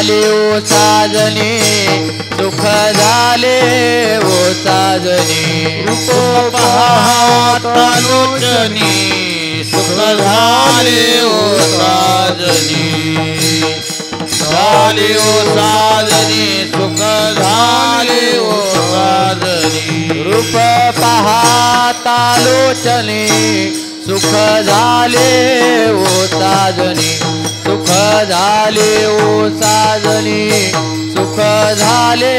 झाले ओ साजनी सुख झाले ओ साजनी रूप पाहता लोचनी सुख झाले ओ साजनी झाले ओ साजनी सुख झाले ओ साजनी रूप पाहता लोचनी सुख झाले ओ साजनी सुख झाले ओ साजनी सुख झाले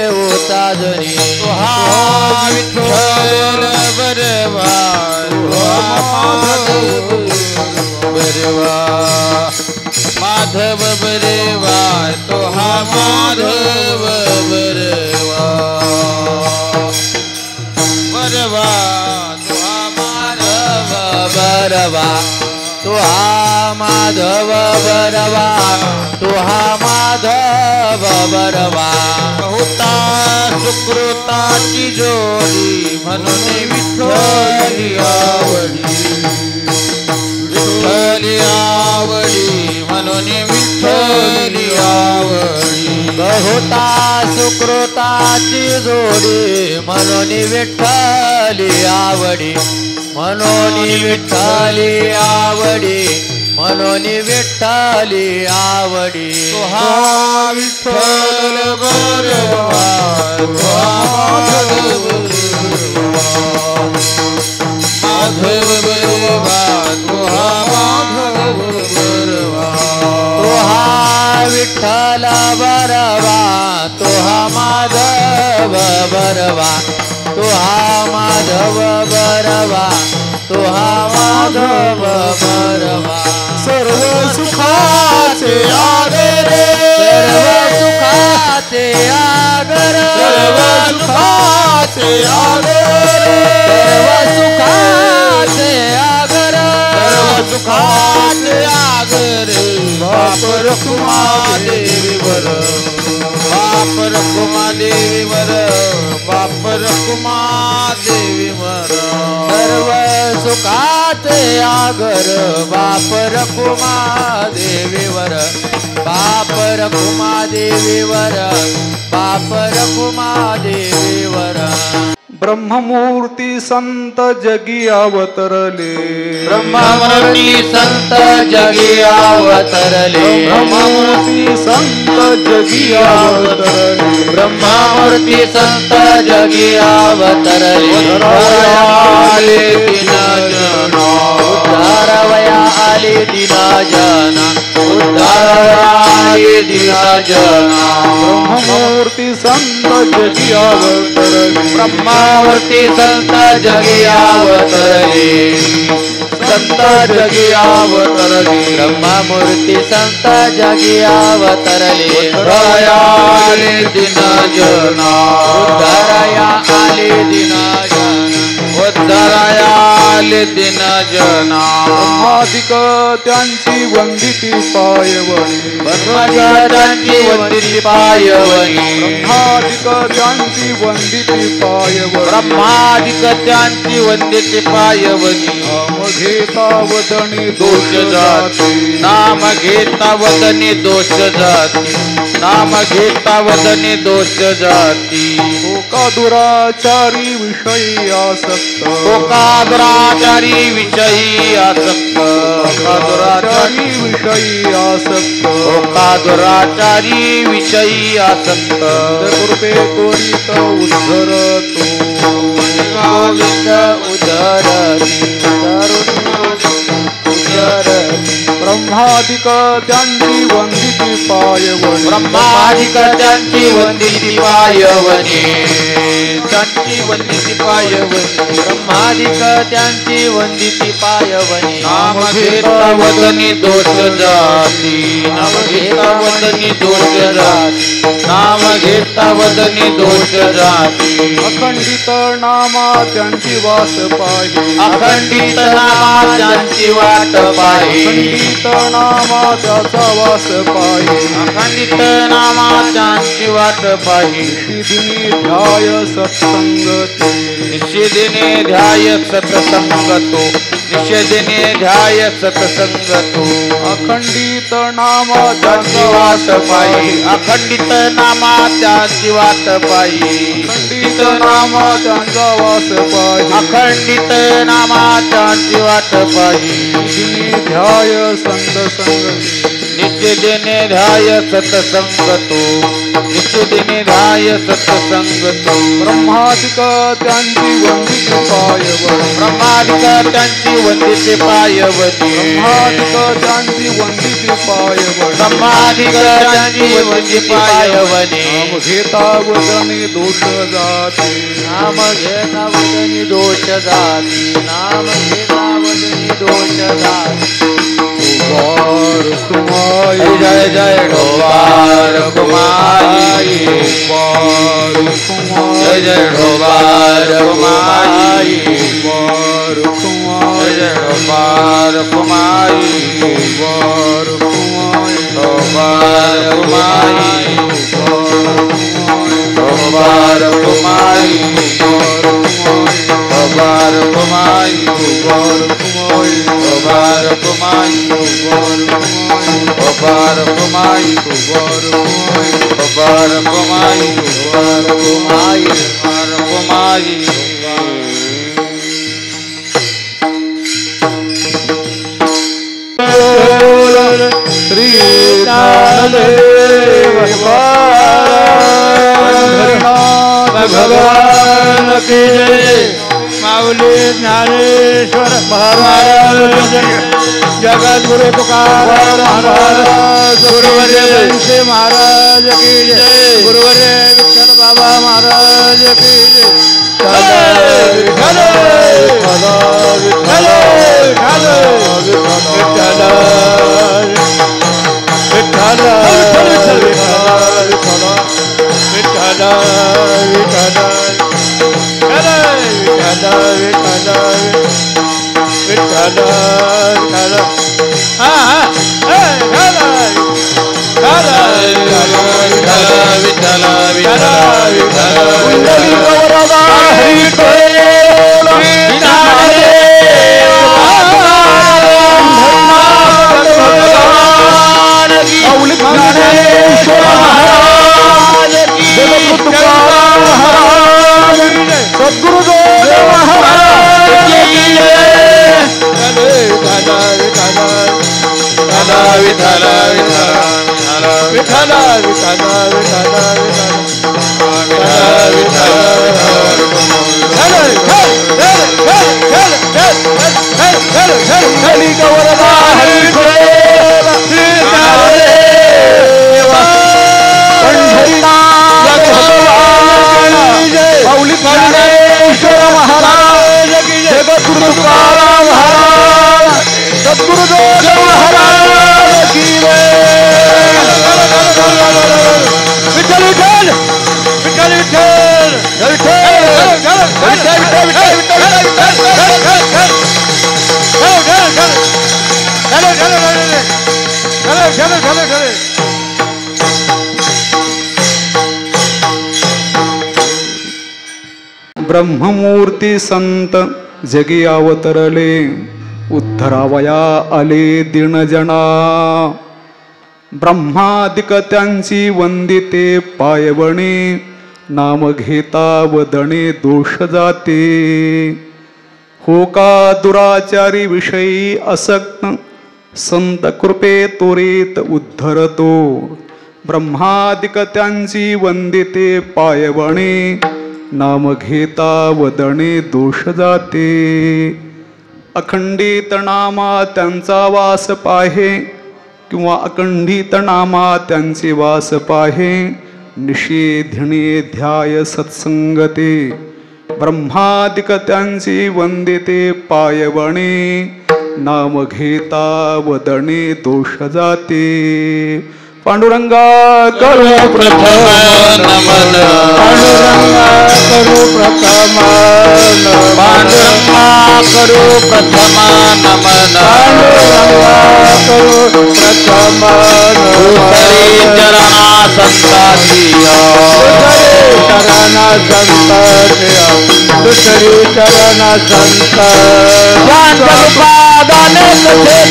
ओ साजनी हा विठ्ठल बरवा बरवा माधव बरवा तो हा माधव बरवा बरवा तो हा माधव बरवा तो हा माधव बरवा तो हा माधव बरवा होता सुकृताची जोडी म्हणून विठ्ठली आवडी विठ्ठली आवडी म्हणून विठ्ठली आवडी बहुता सुकृताची जोडी म्हणून विठ्ठली आवडी म्हणून विठ्ठली आवडी म्हणून विठ्ठली आवडी हा विठ्ठल बरवा माधव बरवा तो हा माधव बरवा तो हा विठ्ठल बरवा तो हा माधव बरवा तो हा माधव बरवा तो हा माधव बरवा सर्व सुखाचे आगर सर्व सुखाचे आगर सर्व सुखाचे आगर सर्व सुखाचे आगर सर्व सुखाचे आगर बाप रखुमा देवी वर बाप रखुमा देवी वर बाप रखुमा देवी वर सर्व सुखाचे आगर बाप रखुमा देवीवर बाप रखुमा देवीवर बाप रखुमा देवीवर ब्रह्ममूर्ती संत जगी अवतरले ब्रह्ममूर्ती संत जगी अवतरले ब्रह्ममूर्ती संत जगी अवतरले ब्रह्ममूर्ती संत जगी अवतरले आले दिन जना उद्धारवया आले दिना जना उद्धारवया आले दिन जना ब्रह्ममूर्ती संत जगी अवतरले ब्रह्मावरती संत जगी अवतरले संत जगी अवतरले ब्रह्ममूर्ती संत जगी अवतरले आले दिन जना उद्धारया आले दिना जना उद्धारया आले दिन जना ब्रह्मादिक त्यांची वंदिती पायवणी ब्रह्मचार्यांची वंदिती पायवणी ब्रह्मादिक त्यांची वंदिती पायवणी ब्रह्मादिक त्यांची वंदिती पायवनी नाम घेता वदनी दोष जाती नाम घेता वदनी दोष जाती नाम घेता वदनी दोष जाती का दुराचारी विषयी आसक्त का दुराचारी विषयी आसक्त का दुराचारी विषयी आसक्त का दुराचारी विषयी आसक्त कृपे त्वरित उद्धरतो गोविंद उदरती उदरती ब्रह्मादिक त्यांची वंदिती पायवणी ब्रह्मादिक त्यांची वंदिती पायवनी त्यांची वंदिती पायवनी ब्रह्मादिक त्यांची वंदिती पायवणी नाम घेता वदनी दोष जाती नाम घेता वदनी दोष जाती नाम घेता वदनी दोष जाती अखंडित नामा त्यांची वास पाहि अखंडित नामा त्यांची वाट पाहि अखंडित नामा त्याचा वास पाहि अखंडित नामा त्यांची वाट पाहि निशिदिनी ध्याय सत्संगती निशिदिने ध्याय सत्संगतो निषेधने ध्याय सत्संग तो अखंडित नाम त्यांची वाट पायी अखंडित नामा त्यांची वाट पायी अखंडित नाम त्यांचा वास पायी अखंडित नामा त्यांची वाट पायी ध्याय संत संग निषेधने ध्याय सत्संग तो निषेधने ध्याय सत्संग तो ब्रह्मादिक त्यांची वंदित पायवणी ब्रह्मादिक त्यांची वंदित पायवती ब्रह्मादिक त्यांची वंदित पायवणी ब्रह्मादिक त्यांची वंदित पायवती नाम घेता वदनी दोष जाते नाम घेता वदनी दोष जाती नाम घेता वदनी दोष जाती वार कुमारी जय जय ढोबार कुमारी वार कुमारी जय जय ढोबार कुमारी वार कुमारी जय ढोबार कुमारी वार कुमारी ढोबार कुमारी ढोबार कुमारी ढोबार कुमारी ढोबार कुमारी ढोबार कुमारी ढोबार कुमारी ढोबार कुमारी श्री ज्ञानदेव भगवान की जय माऊली ज्ञानेश्वर महाराज जगद्गुरु तुकाराम महाराज गुरुवर्य श्री महाराज की जय गुरुवर्य विठ्ठल बाबा महाराज की जय विठ्ठल विठ्ठल विठ्ठल ब्रह्ममूर्ती संत जगी अवतरले उद्धरावया आले दीनजना ब्रह्मादिक त्यांची वंदिते पायवणे नाम घेता वदणे दोष जाते हो का दुराचारी विषयी असक्त संत कृपे त्वरित उद्धरतो ब्रह्मादिक त्यांची वंदिते पायवणे नाम घेता वदणे दोष जाते अखंडित नामा त्यांचा वास पाहे किंवा अखंडित नामा त्यांचे वास पाहे निषेधणे ध्याय सत्संगते ब्रह्मादिक त्यांची वंदिते पायवणे नाम घेता वदणे दोष जाते पांडुरंगा करू प्रथम नमन पांडुरंगा करू प्रथम पांडुरंगा करू प्रथम नमन पांडुरंगा करू प्रथम उतरी चरणा संताची चरण संत दुसरी चरण संत पादाने कथे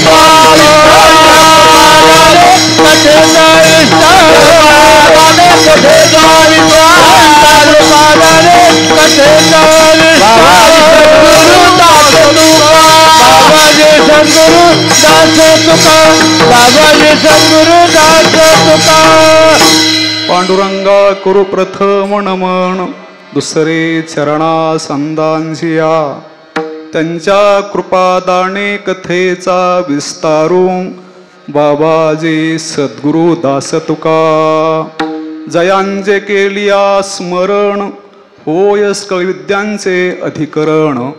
पांडुरंगा कुरु प्रथम नमन दुसरे चरणा संदांजिया त्यांच्या कृपादाने कथेचा विस्तारू बाबाजी सद्गुरु दास तुका जयांचे केलिया स्मरण होय विद्यांचे अधिकरण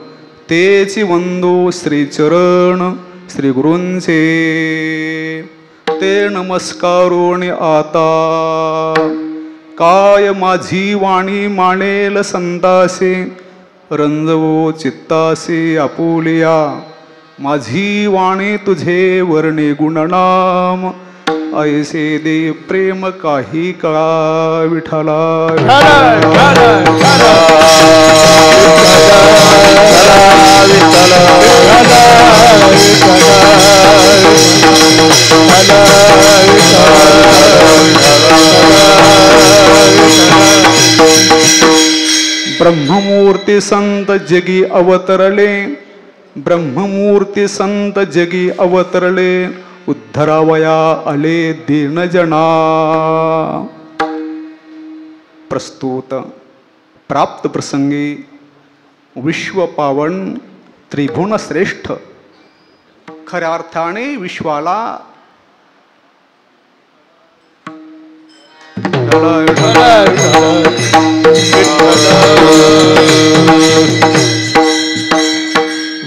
तेची वंदू श्रीचरण श्री गुरूंचे ते नमस्कारून आता काय माझी वाणी मानेल संतासे रंजवो चित्तासी आपुलिया माझी वाणी तुझे वर्णे गुणनाम ऐसे दे प्रेम काही काळा विठला ब्रह्ममूर्ती संत जगी अवतरले ब्रह्ममूर्ती संत जगी अवतरले उद्धरावया आले दीनजना प्रस्तुत प्राप्त प्रसंगी विश्व पावन त्रिभुवन श्रेष्ठ खऱ्या अर्थाने विश्वाला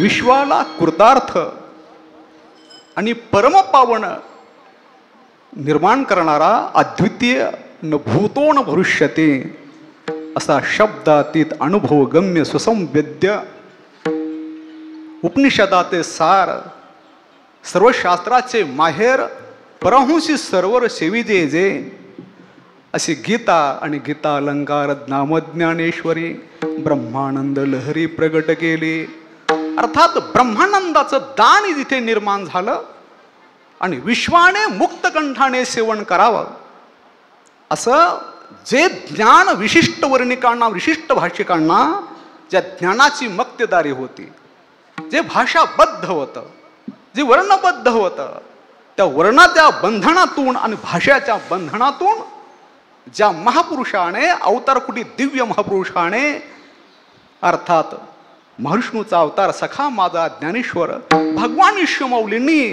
विश्वाला कृतार्थ आणि परमपावन निर्माण करणारा अद्वितीय न भूतो न भविष्यते असा शब्दातीत अनुभव गम्य सुसंवेद्य उपनिषदाचे सार सर्व शास्त्राचे माहेर परमहंसी सर्वर सेविजे जे अशी गीता आणि गीता अलंकार ज्ञानज्ञानेश्वरी ब्रह्मानंद लहरी प्रगट केली. अर्थात ब्रह्मानंदाचं दान जिथे निर्माण झालं आणि विश्वाने मुक्तकंठाने सेवन करावं असं जे ज्ञान विशिष्ट वर्णिकांना विशिष्ट भाषिकांना ज्या ज्ञानाची मक्तेदारी होती जे भाषाबद्ध होतं जे वर्णबद्ध होतं त्या वर्णाच्या बंधनातून आणि भाषेच्या बंधनातून ज्या महापुरुषाने अवतारकुटी दिव्य महापुरुषाने अर्थात महाविष्णूचा अवतार सखा माझा ज्ञानेश्वर भगवान विश्वमौलींनी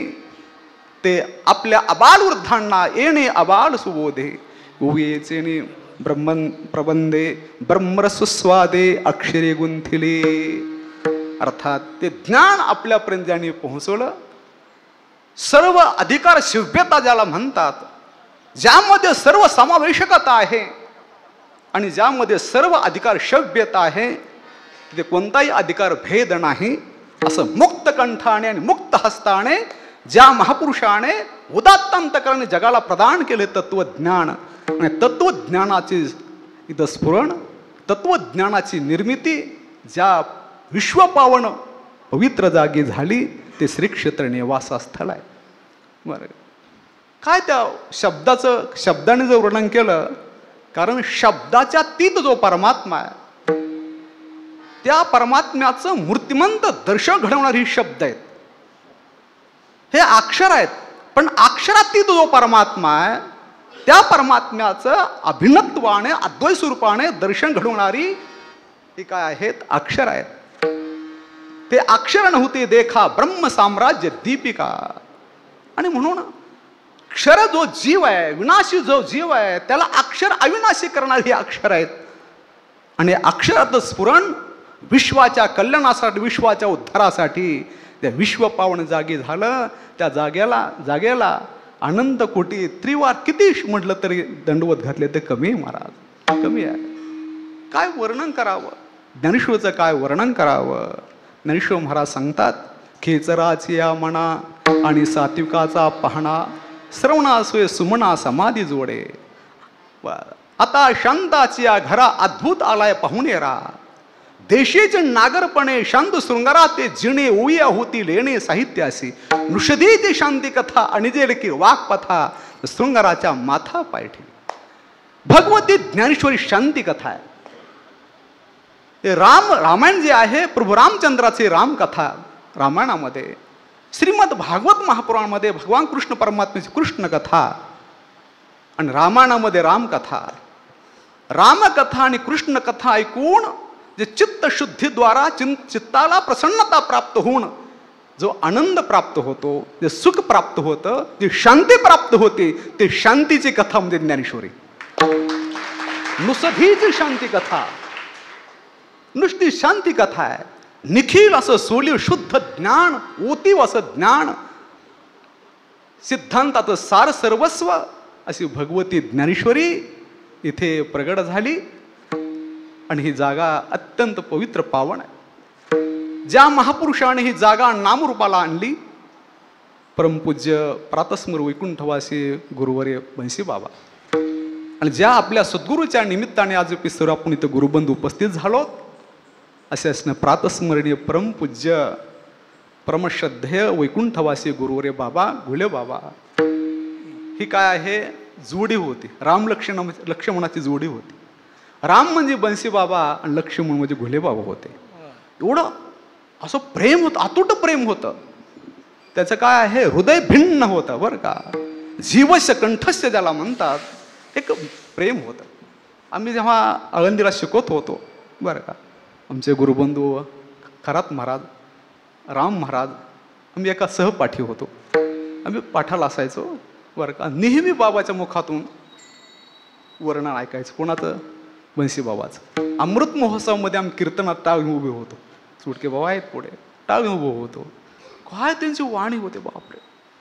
ते आपल्या अबालवृद्धांना येणे अबाल सुबोधे गोवियेचे ब्रह्मन प्रबंधे ब्रह्मरसस्वादे अक्षरे गुंथिले अर्थात ते ज्ञान आपल्यापर्यंत ज्यांनी पोहोचवलं. सर्व अधिकार शिव्यता ज्याला म्हणतात ज्यामध्ये सर्व समावेशकता आहे आणि ज्यामध्ये सर्व अधिकार शव्यता आहे तिथे कोणताही अधिकार भेद नाही असं मुक्त कंठाने आणि मुक्त हस्ताने ज्या महापुरुषाने उदात्तांतकरणे जगाला प्रदान केले तत्वज्ञान आणि तत्वज्ञानाची इथं स्फुरण तत्वज्ञानाची निर्मिती ज्या विश्वपावन पवित्र जागी झाली ते श्री क्षेत्र निवासस्थळ आहे. बरं काय त्या शब्दाने जर वर्णन केलं कारण शब्दाच्या तीत जो परमात्मा आहे त्या परमात्म्याचं मूर्तिमंत दर्शन घडवणारी शब्द आहेत हे अक्षर आहेत पण अक्षरातीत जो परमात्मा आहे त्या परमात्म्याचं अभिन्नत्वाने अद्वैत स्वरूपाने दर्शन घडवणारी ही काय आहेत अक्षर आहेत. ते अक्षर नव्हते देखा ब्रह्म साम्राज्य दीपिका आणि म्हणून अक्षर जो जीव आहे विनाशी जो जीव आहे त्याला अक्षर अविनाशी करणारी अक्षर आहेत आणि अक्षरात स्फुरण विश्वाच्या कल्याणासाठी विश्वाच्या उद्धारासाठी त्या विश्वपावन जागी झालं. त्या जागेला अनंत कोटी त्रिवार किती म्हटलं तरी दंडवत घातले ते कमी आहे महाराज कमी आहे. काय वर्णन करावं ज्ञानेश्वरचं काय वर्णन करावं. ज्ञानेश्वर महाराज सांगतात खेचराची या मना आणि सात्विकाचा पाहणा श्रवणासोय सुमना समाधी जोडे. आता शांताची या घरा अद्भुत आलाय पाहुणेरा. देशेचे नागरपणे शांत शृंगारा ते जिणे ओया होती लेणे साहित्यासी. नृषधीची शांती कथा अणिजेल की वाक्पथा शृंगाराच्या माथा पाय ठेवी. भगवती ज्ञानेश्वरी शांती कथा आहे. ते रामायण जे आहे प्रभू रामचंद्राची रामकथा रामायणामध्ये, श्रीमद भागवत महापुराणामध्ये भगवान कृष्ण परमात्म्याची कृष्ण कथा आणि रामायणामध्ये रामकथा. रामकथा आणि कृष्ण कथा ऐकून जे चित्तशुद्धीद्वारा चित्ताला प्रसन्नता प्राप्त होऊन जो आनंद प्राप्त होतो, जे सुख प्राप्त होतं, जी शांती प्राप्त होते, ते शांतीची कथा म्हणजे ज्ञानेश्वरी. नुसतीची शांती कथा, नुसती शांती कथा आहे. निखिल असं सोलीव शुद्ध ज्ञान, ओतीव असं ज्ञान, सिद्धांताचं सार सर्वस्व अशी भगवती ज्ञानेश्वरी इथे प्रगट झाली. आणि ही जागा अत्यंत पवित्र पावन आहे. ज्या महापुरुषाने ही जागा नामरूपाला आणली, परमपूज्य प्रातस्मर वैकुंठवासी गुरुवर्य बंसी बाबा, आणि ज्या आपल्या सद्गुरूच्या निमित्ताने आज पिसर आपण इथं गुरुबंधू उपस्थित झालो, असे असणं प्रातस्मरणीय परमपूज्य परमश्रद्धेय वैकुंठवासी गुरुवर्य बाबा घुले बाबा. ही काय आहे, जोडी होती, राम लक्ष्मणाची जोडी होती. राम म्हणजे बंसी बाबा आणि लक्ष्मण म्हणजे घुले बाबा होते. एवढं असं प्रेम होतं, अतूट प्रेम होतं. त्याचं काय आहे, हृदय भिन्न होतं बरं का. जीवस्य कंठस्य ज्याला म्हणतात, एक प्रेम होतं. आम्ही जेव्हा आळंदीला शिकवत होतो बरं का, आमचे गुरुबंधू खरात महाराज, राम महाराज, आम्ही एका सहपाठी होतो. आम्ही पाठाला असायचो बरं का. नेहमी बाबाच्या मुखातून वर्णन ऐकायचं. कोणाचं? बंसी बाबाचं. अमृत महोत्सवामध्ये आम्ही कीर्तनात टाळ घेऊन उभे होतो. सुटके बाबा आहेत पुढे, टाळ घेऊन उभे होतो. काय त्यांची वाणी होते बापरे,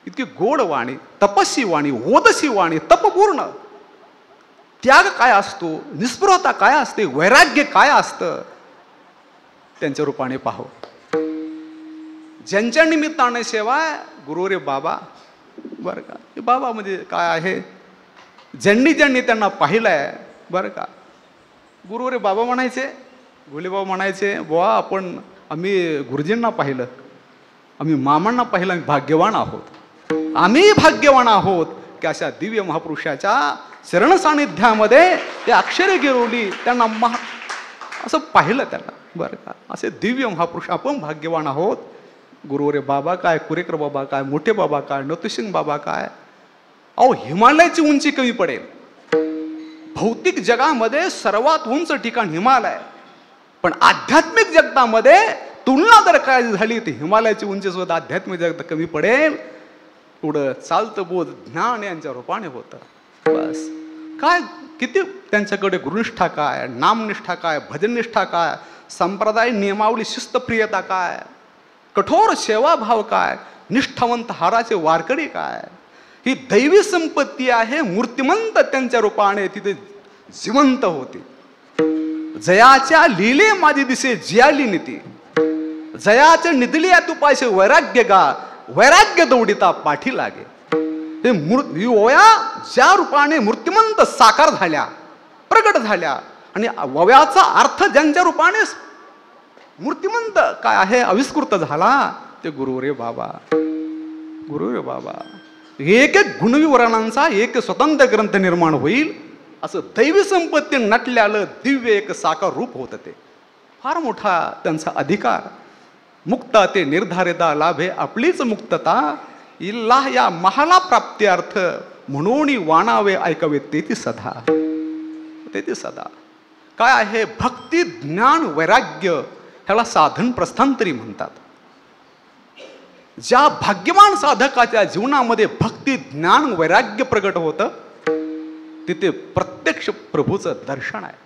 इतकी गोड वाणी, तपस्वी वाणी, ओदसी वाणी, तपपूर्ण. त्याग काय असतो, निस्पृहता काय असते, वैराग्य काय असतं, त्यांच्या रूपाने पाहो. ज्यांच्या निमित्ताने सेवा गुरुरे बाबा बरं का. बाबा म्हणजे काय आहे, ज्यांनी त्यांना पाहिलंय बरं का. गुरुरे बाबा म्हणायचे, घुले बाबा म्हणायचे, बुवा आम्ही गुरुजींना पाहिलं, आम्ही मामांना पाहिलं, आम्ही भाग्यवान आहोत. आम्ही भाग्यवान आहोत की अशा दिव्य महापुरुषाच्या शरण सानिध्यामध्ये ते अक्षरे गिरवली, त्यांना असं पाहिलं त्यांना बरं का. असे दिव्य महापुरुष आपण भाग्यवान आहोत. गुरुवरे बाबा काय, कुरेकर बाबा काय, मोठे बाबा काय, नतुसिंग बाबा काय. अहो हिमालयाची उंची कमी पडेल. भौतिक जगामध्ये सर्वात उंच ठिकाण हिमालय, पण आध्यात्मिक जगतामध्ये तुलना जर काय झाली तर हिमालयाची उंची सुद्धा आध्यात्मिक जगत कमी पडेल. पुढं चालतं बोध ज्ञान यांच्या रूपाने होतं. बस काय, किती त्यांच्याकडे गुरुनिष्ठा काय, नामनिष्ठा काय, भजननिष्ठा काय, संप्रदाय नियमावली शिस्तप्रियता काय, कठोर सेवाभाव काय, निष्ठावंत हाराचे वारकरी काय. ही दैवी संपत्ती आहे. मूर्तिमंत त्यांच्या रूपाने तिथे जिवंत होती. जयाच्या लिले माझी दिसे जियाली नीती, जयाच्या निधलिया तुपाशे वैराग्य गा, वैराग्य दौडिता पाठी लागे. ते ओया ज्या रूपाने मूर्तिमंत साकार झाल्या, प्रगट झाल्या, आणि ओव्याचा अर्थ ज्यांच्या रूपाने मूर्तिमंत काय आहे आविष्कृत झाला, ते गुरुरे बाबा. गुरुरे बाबा एक एक गुणविवरणांचा एक स्वतंत्र ग्रंथ निर्माण होईल, असं दैवी संपत्ती नटल्यालं दिव्य एक साकार रूप होतं. ते फार मोठा त्यांचा अधिकार. मुक्ता ते निर्धारिता लाभे आपलीच मुक्तता, इल्ला या महाला प्राप्त्यर्थ म्हणून वाणावे ऐकावे तेथे सदा. तेथे सदा काय आहे, भक्ती ज्ञान वैराग्य ह्याला साधन प्रस्थांतरी म्हणतात. ज्या भाग्यवान साधकाच्या जीवनामध्ये भक्ती ज्ञान वैराग्य प्रगट होतं, तिथे प्रत्यक्ष प्रभूचं दर्शन आहे.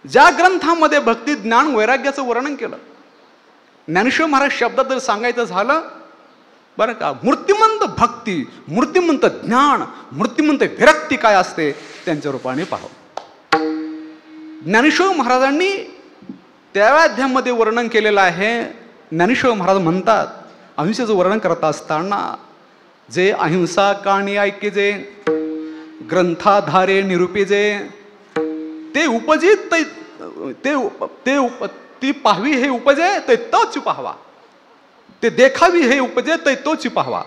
ज्या ग्रंथामध्ये भक्ती ज्ञान वैराग्याचं वर्णन केलं, ज्ञानेश्वर महाराज शब्दात जर सांगायचं झालं बरं का, मूर्तिमंत भक्ती, मूर्तिमंत ज्ञान, मूर्तिमंत विरक्ती काय असते त्यांच्या रूपाने पाहावं. ज्ञानेश्वर महाराजांनी त्या अध्यायामध्ये वर्णन केलेलं आहे. ज्ञानेश्वर महाराज म्हणतात, अहिंसेचं वर्णन करत असताना, जे अहिंसा काणी ऐके जे, ग्रंथाधारे निरूपे जे, ते उपजित ती पाहावी हे उपजे ते तोच पाहावा, ते देखावी हे उपजे ते तोच पाहावा.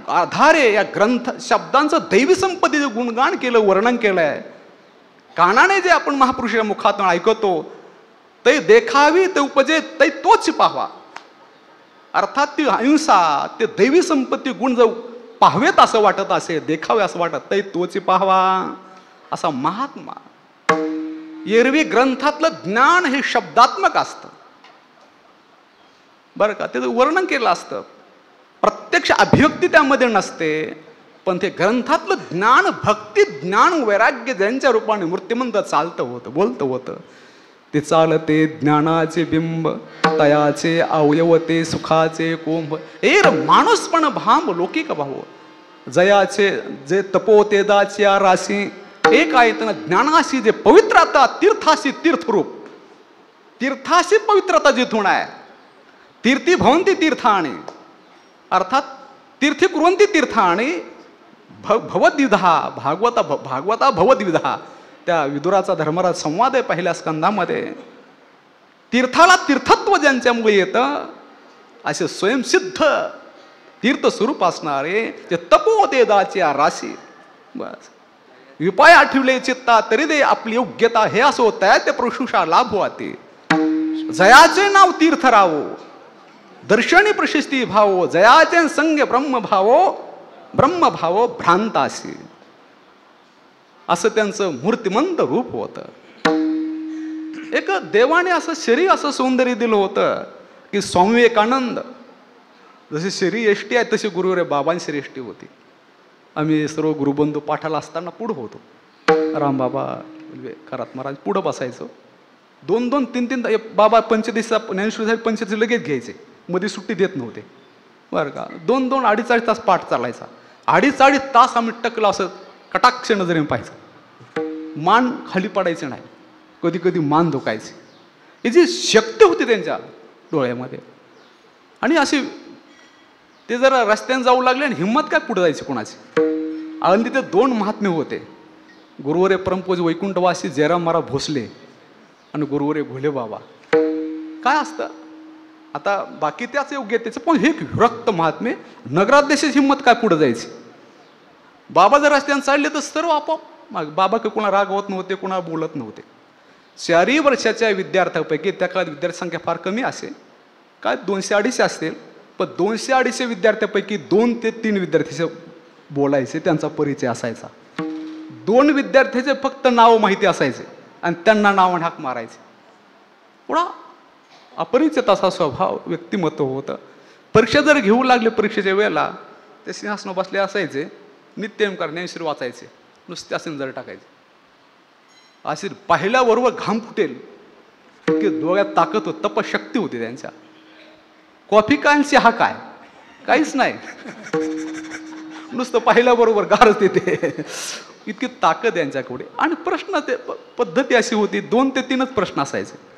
आधारे या ग्रंथ शब्दांचं दैवी संपत्तीचं गुणगान केलं, वर्णन केलंय. कानाने जे आपण महापुरुषाच्या मुखातून ऐकतो ते देखावी ते उपजे ते तोच पाहावा. अर्थात ती अहिंसा, ते दैवी संपत्ती गुण जर पाहावेत असं वाटत असे, देखावे असं वाटत ते तोच पाहावा असा महात्मा. एरवी ग्रंथातलं ज्ञान हे शब्दात्मक असतं बरं का, त्याचं वर्णन केलं असतं, प्रत्यक्ष अभिव्यक्ती त्यामध्ये नसते. पण ते ग्रंथातलं ज्ञान, भक्ती, ज्ञान, वैराग्य ज्यांच्या रूपाने मूर्तिमंत चालतं होतं, बोलतं होतं, ते चालते ज्ञानाचे बिंब, तयाचे अवयव ते सुखाचे कोंभ. माणूसपण भांब लौकिक भाव, जयाचे जे तपोतेदाच्या राशी. एक आहे त्यांना ज्ञानाशी जे पवित्रता, तीर्थाशी तीर्थरूप, तीर्थाशी पवित्रता जिथून आहे. तीर्थी भवंती तीर्थाणी, अर्थात तीर्थी कुर्वंती तीर्थाणी भवद्विधा, भागवता भवद्विधा. त्या विदुराचा धर्मराज संवाद आहे पहिल्या स्कंधामध्ये. तीर्थाला तीर्थत्व ज्यांच्यामुळे येतं असे स्वयंसिद्ध तीर्थ स्वरूप असणारे ते तपोतेदाच्या राशी. बस विपाय आठवले चित्ता तरी दे आपली योग्यता, हे असं होत आहे ते प्रशंसा लाभ होते. जयाचे नाव तीर्थ रावो, दर्शनी प्रशस्ती भावो, जयाचे संग ब्रह्मभावो भ्रांतासी. असं त्यांचं मूर्तिमंत रूप होतं. एक देवाने असं शरीर असं सौंदर्य दिलं होतं की स्वामी विवेकानंद जसे शरीर एष्टी आहे तशी गुरुवरे बाबांची श्रेष्ठी होती. आम्ही सर्व गुरुबंधू पाठाला असताना पुढं होतो. रामबाबा खरात महाराज पुढं बसायचो. 2-2, 3-3 बाबा पंचदिसा ज्ञानेश्वर पंचदिस लगेच घ्यायचे, मध्ये सुट्टी देत नव्हते बरं का. 2-2, 2.5 तास पाठ चालायचा. 2.5 तास आम्ही टकलं असं कटाक्ष नजरेने पाहायचं. मान खाली पडायचं नाही, कधी कधी मान धोकायची. ही जी शक्ती होती त्यांच्या डोळ्यामध्ये. आणि अशी ते जरा रस्त्याने जाऊ लागले आणि हिंमत काय पुढे जायची कोणाची. आणि तिथे 2 महात्मे होते, गुरुवरे परमपूज वैकुंठवासी जयराम महाराज भोसले आणि गुरुवरे भोले बाबा. काय असतं आता बाकी त्याच योग्य त्याचं, पण हे विरक्त महात्मे नगराध्यक्षाची हिंमत काय पुढे जायची. बाबा जर रस्त्याने चालले तर सर्व आपोआप बाबा काही कोणा रागवत नव्हते, कोणा बोलत नव्हते. 4 वर्षाच्या विद्यार्थ्यापैकी त्या काळात विद्यार्थी संख्या फार कमी असेल, काय 200-250 असतील, पण 200-250 विद्यार्थ्यापैकी 2 ते 3 विद्यार्थी बोलायचे, त्यांचा परिचय असायचा. 2 विद्यार्थ्याचे फक्त नाव माहिती असायचे आणि त्यांना नाव हाक मारायचे. पुढा अपरिचित असा स्वभाव, व्यक्तिमत्व होतं. परीक्षा जर घेऊ लागले, परीक्षेच्या वेळेला ते सिंहासन बसले असायचे, नित्यनेमकार ज्ञानेश्वर वाचायचे, नुसते असे नजर टाकायचे. असे पाहिल्याबरोबर घाम फुटेल की डोळ्यात ताकद होती, तपशक्ती होती त्यांच्या. कॉफी काय आणि चहा काय, काहीच नाही, नुसतं पाहिल्याबरोबर गारच येते, इतकी ताकद यांच्याकडे. आणि प्रश्न ते पद्धती अशी होती, 2 ते 3च प्रश्न असायचे.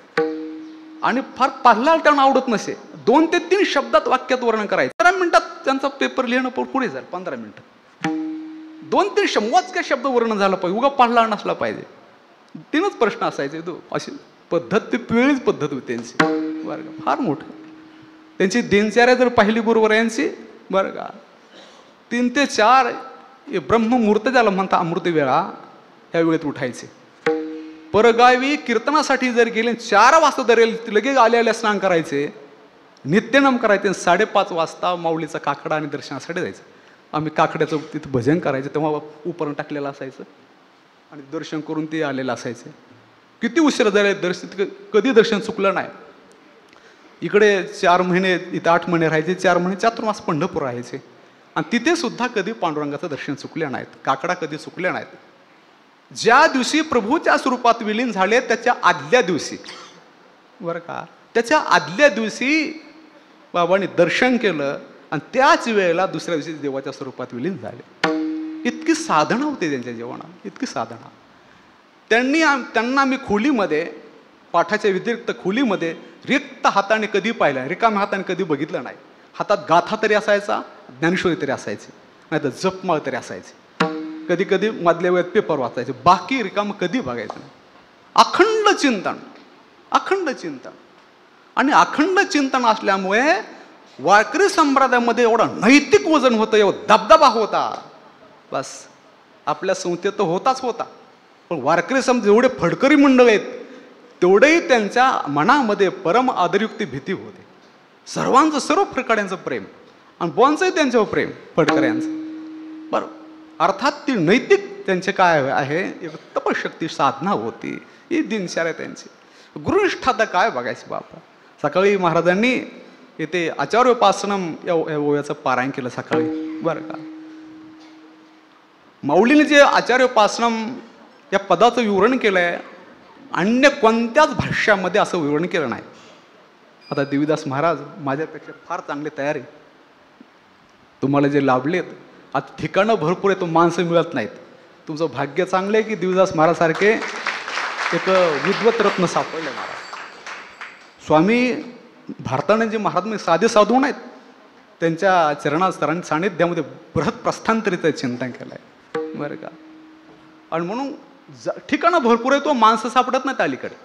आणि फार पाहिला त्यांना आवडत नसे, 2 ते 3 शब्दात वाक्यात वर्णन करायचं. 15 मिनिटात त्यांचा पेपर लिहिणं पुढे जाईल. 15 मिनिटं 2-3 मोजक्या शब्द वर्णन झालं पाहिजे, उगा पाहिला नसला पाहिजे. 3च प्रश्न असायचे. अशी पद्धत, ती पिवळीच पद्धत होती त्यांची बरं का, फार मोठं. त्यांची दिनचर्या जर पाहिली गुरुवरायांची बरं का, 3 ते 4 ब्रह्ममुहूर्त ज्याला म्हणता, अमृत वेळा, ह्या वेळेत उठायचे. परगावी कीर्तनासाठी जर गेले 4 वाजता जर लगेच आल्या स्नान करायचे, नित्यनम करायचे. 5:30 वाजता माऊलीचा काकडा आणि दर्शनासाठी जायचं. आम्ही काकड्याचं तिथं भजन करायचं, तेव्हा उपरण टाकलेलं असायचं आणि दर्शन करून ते आलेलं असायचे. किती उशीर झाले दर्शन, कधी दर्शन चुकलं नाही. इकडे 4 महिने, इथं 8 महिने राहायचे, 4 महिने चातुर्मास पंढरपूर राहायचे. आणि तिथे सुद्धा कधी पांडुरंगाचं दर्शन चुकले नाहीत, काकडा कधी चुकले नाहीत. ज्या दिवशी प्रभूच्या स्वरूपात विलीन झाले त्याच्या आदल्या दिवशी बरं का, त्याच्या आदल्या दिवशी बाबांनी दर्शन केलं आणि त्याच वेळेला दुसऱ्या दिवशी देवाच्या स्वरूपात विलीन झाले. इतकी साधना होती त्यांच्या जीवनात, इतकी साधना. त्यांना मी खोलीमध्ये, पाठाच्या व्यतिरिक्त खोलीमध्ये रिक्त हाताने कधी पाहिलं, रिकाम्या हाताने कधी बघितलं नाही. हातात गाथा तरी असायचा, ज्ञानेश्वरी तरी असायची, नाही तर जपमाळ तरी असायची. कधी कधी मधल्या वेळेत पेपर वाचायचे, बाकी रिकाम कधी बघायचं नाही. अखंड चिंतन, अखंड चिंतन. आणि अखंड चिंतन असल्यामुळे वारकरी संप्रदायामध्ये एवढं नैतिक वजन होतं, एवढा दबदबा होता. बस आपल्या संस्थेत तर होताच होता, पण वारकरी संप्रदाय जेवढे फडकरी मंडळ आहेत तेवढेही त्यांच्या मनामध्ये परम आदरयुक्ती भीती होते. सर्वांचं, सर्व फडकड्यांचं प्रेम आणि बुवांचंही त्यांच्यावर प्रेम फडकऱ्यांचं. बरं, अर्थात ती नैतिक त्यांचे काय आहे, एक तपशक्ती साधना होती, ही दिनचर्या त्यांची. गुरुनिष्ठाता काय बघायची बापा. सकाळी महाराजांनी इथे आचार्योपासनम या ओव्याचं पारायण केलं सकाळी. बरं का, माऊलीने जे आचार्योपासनम या पदाचं विवरण केलंय, अन्य कोणत्याच भाष्यामध्ये असं विवरण केलं नाही. आता देवीदास महाराज माझ्यापेक्षा फार चांगले तयार आहे. तुम्हाला जे लाभलेत, आता ठिकाणं भरपूर आहे, तो माणसं मिळत नाहीत. तुमचं भाग्य चांगलं आहे की देवीदास महाराज सारखे एक विद्वत रत्न सापडले महाराज. स्वामी भारताने महाराज म्हणजे साधे साधू नाहीत, त्यांच्या चरणात सानिध्यामध्ये बृहत प्रस्थांतरीचं चिंतन केलं आहे. बरं का, आणि म्हणून ठिकाणं भरपूर आहे, तो माणसं सापडत नाहीत अलीकडे.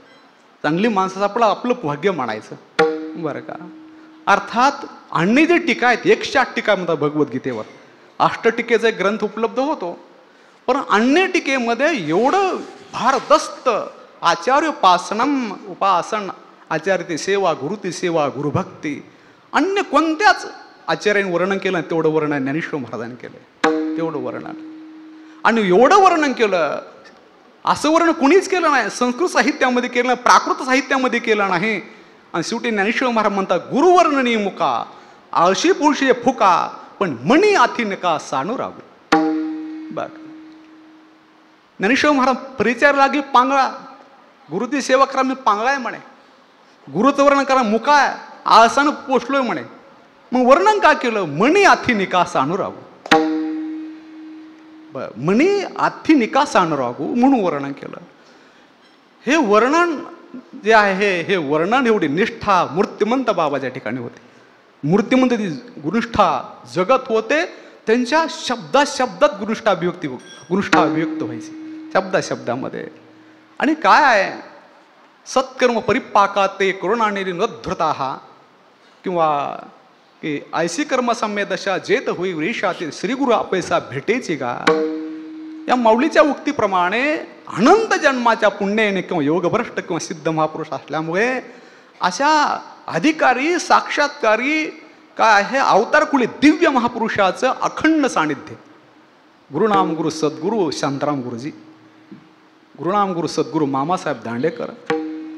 चांगली माणसं सापडा आपलं भाग्य म्हणायचं. बरं का, अर्थात आणि जे टीका आहेत 108 टीका म्हणतात भगवद्गीतेवर. अष्टटीकेचा एक ग्रंथ उपलब्ध होतो, पण अन्य टीकेमध्ये एवढं भारदस्त आचार्योपासनम उपासन, आचार्य सेवा, गुरुती सेवा, गुरुभक्ती, अन्य कोणत्याच आचार्याने वर्णन केलं तेवढं वर्णन ज्ञानेश्वर महाराजांनी केलं. तेवढं वर्णन, आणि एवढं वर्णन केलं असं वर्णन कुणीच केलं नाही. संस्कृत साहित्यामध्ये केलं नाही, प्राकृत साहित्यामध्ये केलं नाही. आणि शेवटी ज्ञानेश्वर महाराज म्हणतात, गुरुवर्णनी मुका आळशी पुळशी फुका, पण मणी आथी नका सानू रागू. बघ, ज्ञानेश्वर महाराज परिचय लागली पांगळा, गुरुची सेवा करा मी पांगळा आहे म्हणे, गुरुचं वर्णन करा मुका आहे, आळसानं पोचलोय म्हणे. मग वर्णन का केलं, मणी आथी निका सानू रागू. मणी आथी निका सानू रागू म्हणून वर्णन केलं. हे वर्णन जे आहे, हे वर्णन एवढी निष्ठा मूर्तिमंत बाबाच्या ठिकाणी होते. मूर्तिमंत ती गुरुनिष्ठा जगत होते, त्यांच्या शब्दात गुरुनिष्ठा अभिव्यक्त व्हायची शब्दामध्ये. आणि काय आहे, सत्कर्म परिपाका ते करुणानेरी न धृता, किंवा की ऐसी कर्म सम्य दशा जेत होई वृषातील श्रीगुरु अपैसा भेटेची का. या माऊलीच्या उक्तीप्रमाणे अनंत जन्माच्या पुण्याने किंवा योगभ्रष्ट किंवा सिद्ध महापुरुष असल्यामुळे अशा अधिकारी साक्षात्कारी काय आहे अवतारकुळी दिव्य महापुरुषाचं अखंड सानिध्य. गुरुनाम गुरु सद्गुरू शांताराम गुरुजी, गुरुनाम गुरु सद्गुरू मामासाहेब दांडेकर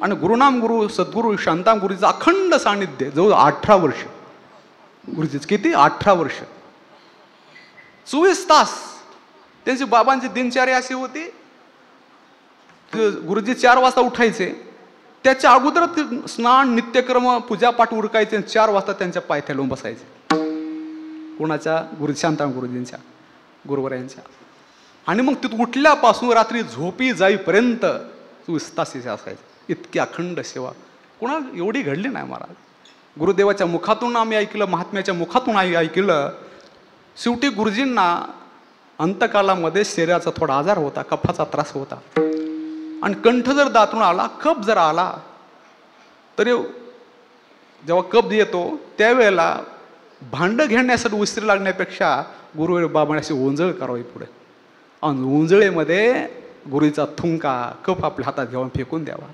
आणि गुरुनाम गुरु सद्गुरू शांताराम गुरुजीचं अखंड सानिध्य जवळ 18 वर्ष. गुरुजीच किती 18 वर्ष, 24 तास त्यांची बाबांची दिनचर्या अशी होती. गुरुजी 4 वाजता उठायचे, त्याच्या अगोदर स्नान नित्यक्रम पूजापाठ उरकायचे, 4 वाजता त्यांच्या पायथ्या लावून बसायचे. कोणाच्या, गुरु शांताराम गुरुजींच्या, गुरुवरायांच्या. आणि मग तिथून उठल्यापासून रात्री झोपी जाईपर्यंत 24 तास असायचे. इतकी अखंड सेवा कोणाला एवढी घडली नाही महाराज. गुरुदेवाच्या मुखातून आम्ही ऐकलं, महात्म्याच्या मुखातून ऐकलं. शेवटी गुरुजींना अंतकालामध्ये शरीराचा थोडा आजार होता, कफाचा त्रास होता, आणि कंठ जर दातून आला, कफ जर आला, तरी जेव्हा कफ येतो त्यावेळेला भांडं घेण्यासाठी उशिर लागण्यापेक्षा गुरु बाबाने अशी ओंजळ करावी पुढे, आणि ओंजळेमध्ये गुरुचा थुंका कफ आपल्या हातात घेऊन फेकून द्यावा.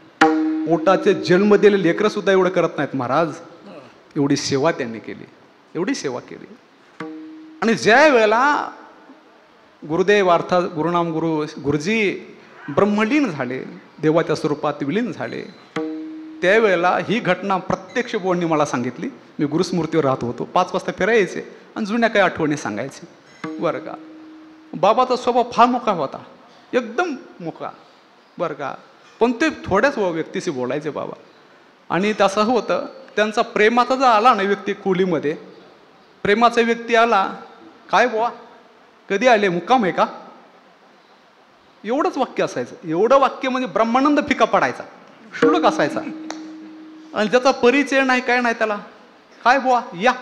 पोटाचे जन्म दिलेले लेकरं सुद्धा एवढं करत नाहीत महाराज. एवढी सेवा त्यांनी केली, एवढी सेवा केली. आणि ज्या वेळेला गुरुदेव अर्थात गुरुनाम गुरुजी ब्रह्मलीन झाले, देवाच्या स्वरूपात विलीन झाले, त्यावेळेला ही घटना प्रत्यक्ष बोलणी मला सांगितली. मी गुरुस्मृतीवर राहत होतो, 5 वाजता फिरायचे आणि जुन्या काही आठवणी सांगायचे. बरं का, बाबाचा स्वभाव फार मोकळा होता, एकदम मोकळा. बरं का, पण ते थोड्याच व्यक्तीशी बोलायचे बाबा. आणि तसं होतं, त्यांचा प्रेमाचा जर आला ना व्यक्ती खोलीमध्ये, प्रेमाचा व्यक्ती आला, काय बुवा कधी आले, मुक्काम आहे का, एवढंच वाक्य असायचं. एवढं वाक्य म्हणजे ब्रह्मानंद फिका पडायचा, शुल्क असायचा. आणि ज्याचा परिचय नाही काय नाही, त्याला काय बुवा या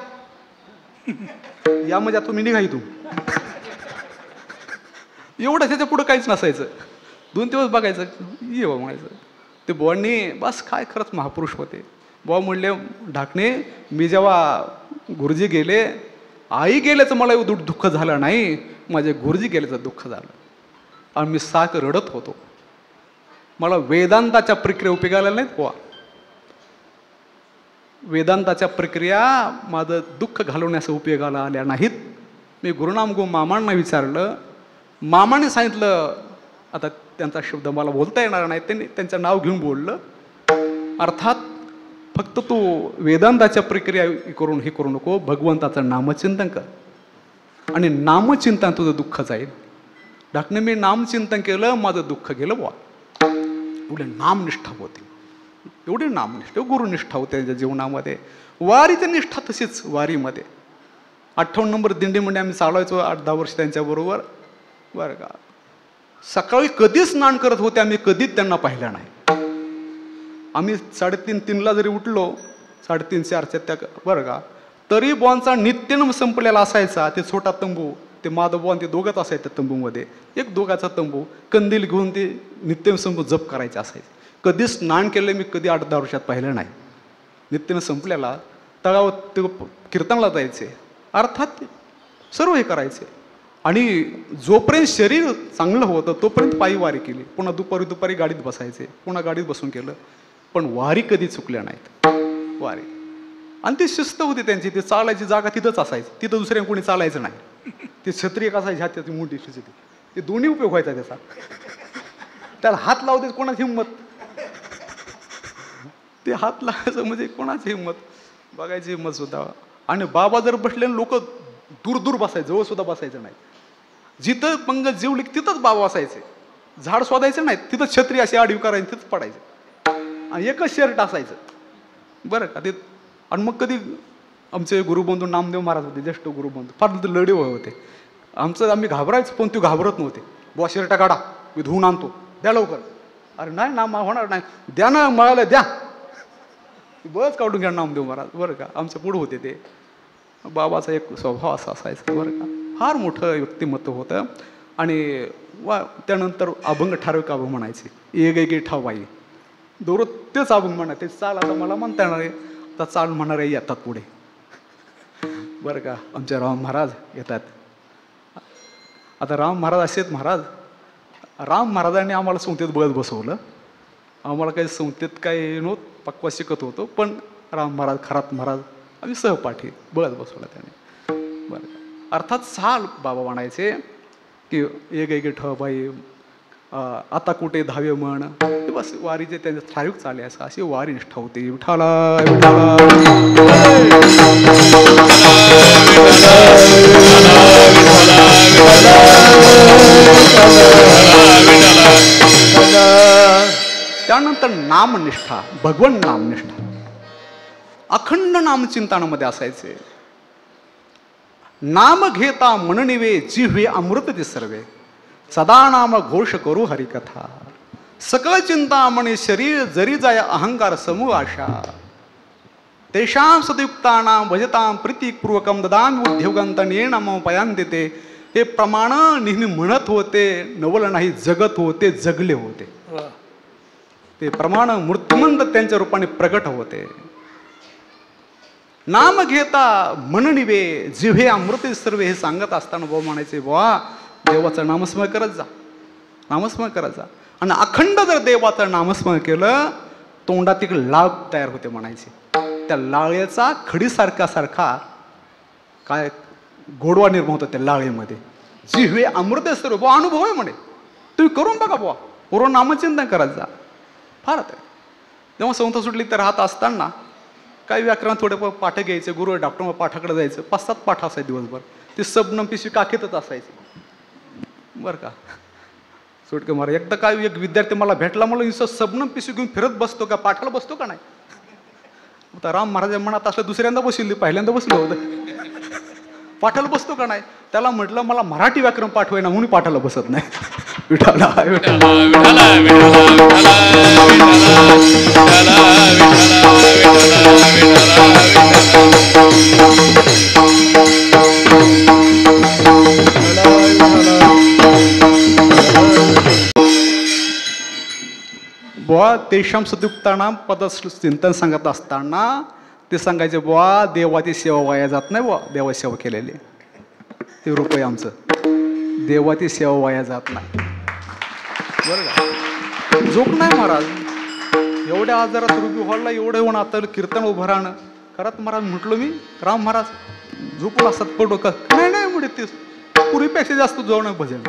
या म्हणजे तुम्ही निघा इथून. एवढं त्याच्या पुढं काहीच नसायचं. 2 दिवस बघायचं, ये बा म्हणायचं. ते बुवांनी बस काय खरंच महापुरुष होते. बुवा म्हणले, ढाकणे मी जेव्हा गुरुजी गेले, आई गेल्याचं मला एवढं दुःख झालं नाही, माझे गुरुजी गेल्याचं दुःख झालं. आणि मी सारखं रडत होतो. मला वेदांताच्या प्रक्रिया उपयोगाला नाहीत बुवा. वेदांताच्या प्रक्रिया माझं दुःख घालवण्यास उपयोगाला आल्या नाहीत. मी गुरुनामगो मामांना विचारलं. मामाने सांगितलं, आता त्यांचा शब्द मला बोलता येणार नाही, त्यांनी त्यांचं नाव घेऊन बोललं. अर्थात फक्त तू वेदांताच्या प्रक्रिया करून हे करू नको, भगवंताचं नामचिंतन कर आणि नामचिंतन तुझं दुःख जाईल. ढाकणे मी नामचिंतन केलं, माझं दुःख गेलं बुवा. एवढे नामनिष्ठा होती, एवढी नामनिष्ठा, गुरुनिष्ठा होते त्यांच्या जीवनामध्ये. वारीची निष्ठा तशीच वारीमध्ये. 58 नंबर दिंडीमध्ये आम्ही चालवायचो 8-10 वर्ष त्यांच्याबरोबर, बरं का. सकाळी कधीच स्नान करत होते आम्ही, कधीच त्यांना पाहिलं नाही. आम्ही 3:30-3ला जरी उठलो, 3:30-4च्या त्या, बरं का, तरी बॉनचा नित्यनेम संपलेला असायचा. ते छोटा तंबू, ते माधव बॉन, ते दोघंच असायचे तंबूमध्ये, एक दोघाचा तंबू, कंदील घेऊन ते नित्यनेम संपू जप करायचे असायचे. कधीच स्नान केलं मी कधी 8-10 वर्षात पाहिलं नाही. नित्यनेम संपलेला तळावर ते कीर्तनला जायचे, अर्थात सर्व हे करायचे. आणि जोपर्यंत शरीर चांगलं होतं तोपर्यंत पायी वारी केली. पुन्हा दुपारी गाडीत बसायचे, पुन्हा गाडीत बसून केलं. पण वारी कधी चुकल्या नाहीत, वारी. आणि ती शिस्त होती त्यांची. ती चालायची जागा तिथंच असायची, तिथं दुसऱ्या कोणी चालायचं नाही. ती छत्री एक असायची हात, ती मोठी छत्री, ते दोन्ही उपयोग व्हायचा त्याचा. त्याला हात लावते कोणाची हिंमत, ते हात लावायचं म्हणजे कोणाची हिंमत, बघायची हिंमत सुद्धा. आणि बाबा जर बसले, लोक दूर दूर बसायचं, जवळ सुद्धा बसायचं नाही. जिथं पंगत जेवली तिथंच बाबा असायचे, झाड शोधायचं नाही, तिथं छत्री अशी आडवी करायची, तिथंच पडायचं. आणि एकच शर्ट असायचं, बरं का. ते आणि मग कधी आमचे गुरुबंधू नामदेव महाराज होते, ज्येष्ठ गुरुबंधू, फार लढे होते आमचं. आम्ही घाबरायचं, पण ते घाबरत नव्हते. बुवा शर्टा काढा, मी धुवून आणतो, द्या लवकर. अरे नाही ना, होणार नाही, द्या ना, मळाला द्या, बस काढून घ्या नामदेव महाराज, बरं का. आमच्या पुढं होते ते. बाबाचा एक स्वभाव असा असायचा, बरं का. फार मोठं व्यक्तिमत्व होतं. आणि त्यानंतर अभंग ठराविक अभंग म्हणायचे, एक ठाव बाई, दररोज तेच अभंग म्हणायचे. चाल आता मला म्हणता येणार आहे, आता चाल म्हणणारे येतात पुढे, बरं का. आमचे राम महाराज येतात. आता राम महाराज असेच महाराज, राम महाराजांनी आम्हाला संस्थेत बळत बसवलं. आम्हाला काही संस्थेत काही नव्हतं, पक्वा शिकत होतो, पण राम महाराज, खरात महाराज आम्ही सहपाठी बळत बसवला त्याने, बरं का. अर्थात चाल बाबा म्हणायचे की एक ठबाई, आता कुठे धावे म्हण, बस वारीचे त्यांचे ठराविक चाले असं, अशी वारी निष्ठा होती. विठाला विठाला. त्यानंतर नामनिष्ठा, भगवन नामनिष्ठा, अखंड नामचिंतनामध्ये असायचे. नाम घेता मननिवे, जिव्हे अमृत ते सर्वे, सदा नाम घोष करू हरिकथा, सकळ चिंता मने शरीर जरी जाय अहंकार समूह आशा, तेषां सदयुक्तानां भजतां प्रीतिपूर्वकं ददामि उद्योगंतनेन मम पयांदिते. हे प्रमाण नेहमी म्हणत होते, नवल नाही जगत होते, जगले होते. ते प्रमाण मूर्तिमंत त्यांच्या रूपाने प्रगट होते. नाम घेता मननिवे, जिव्हे अमृत सर्व, हे सांगत असताना भाऊ म्हणायचे, बुवा देवाचं नामस्मरण करत जा, नामस्मरण करत जा. आणि अखंड जर देवाचं नामस्मरण केलं, तोंडात एक लाळ तयार होते म्हणायचे. त्या लाळेचा खडीसारखा काय गोडवा निर्माण होतो त्या लाळेमध्ये. जिव्हे अमृत सर्व, बुवा अनुभव आहे म्हणे, तुम्ही करून बघा बुवा, पूर्व नामचिंतन करत जा. फार आहे. जेव्हा संस्था सुटली तर राहत असताना काही व्याकरण थोडे पाठ घ्यायचे, गुरु डॉक्टर पाठाकडे जायचं. 5-7 पाठ असायचे दिवसभर. ते सबनम पिशवी काखेतच असायचे, बरं का. सुटके मारा. एकदा काय एक विद्यार्थी मला भेटला, मला नुसतं सबनम पिशवी घेऊन फिरत बसतो का, पाठाला बसतो का नाही. आता राम महाराज म्हणत असलं, दुसऱ्यांदा बसली, पहिल्यांदा बसलो होतं, पाठाला बसतो का नाही. त्याला म्हटलं मला मराठी व्याकरण पाठवाय ना, म्हणून पाठाला बसत नाही. विठाला विठाला विठाला विठाला विठाला बुवा तेषां सदुक्तानां पदचिंतन सांगत असताना ते सांगायचे बुवा देवाची सेवा वाया जात नाही बुवा, देवाची सेवा केलेली ते रुपये आमचं देवाची सेवा वाया जात नाही. बरं का जोक नाही महाराज. एवढ्या आजारात रुबी हॉलला एवढं येऊन आता कीर्तन उभं राहणं खरंच महाराज म्हटलो मी राम महाराज झोपून असतात पडो का नाही नाही म्हणजे ते पूर्वीपेक्षा जास्त जवळ भजन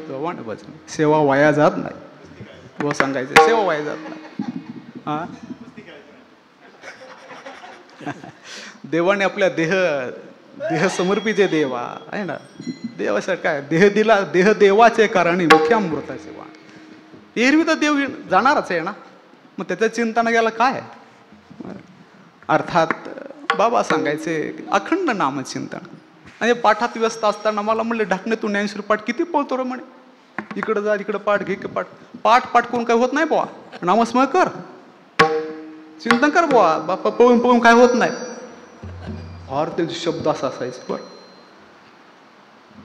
जवळ भजन सेवा वाया जात नाही. व सांगायचं सेवा वाया जात नाही. हा देवाने आपल्या देह समर्पित देवा आहे ना देवाचं काय देह दिला देह देवाचे कारण मुख्य अमृताचे वाण. एरवी तर देव जाणारच आहे ना मग त्याच्या चिंतानं गेला काय. अर्थात बाबा सांगायचे अखंड नामचिंतन आणि पाठात व्यस्त असताना मला म्हणले ढाकणीतून ज्ञानेश्वरी पाठ किती पळतो रे म्हणे इकडं जा इकडं पाठ घे पाठ पाठ पाठ करून काय होत नाही बुवा नामस्मरण कर चिंतन कर बुवा बापा पळून पळून काय होत नाही. फार त्यांचे शब्द असं असायचे बरं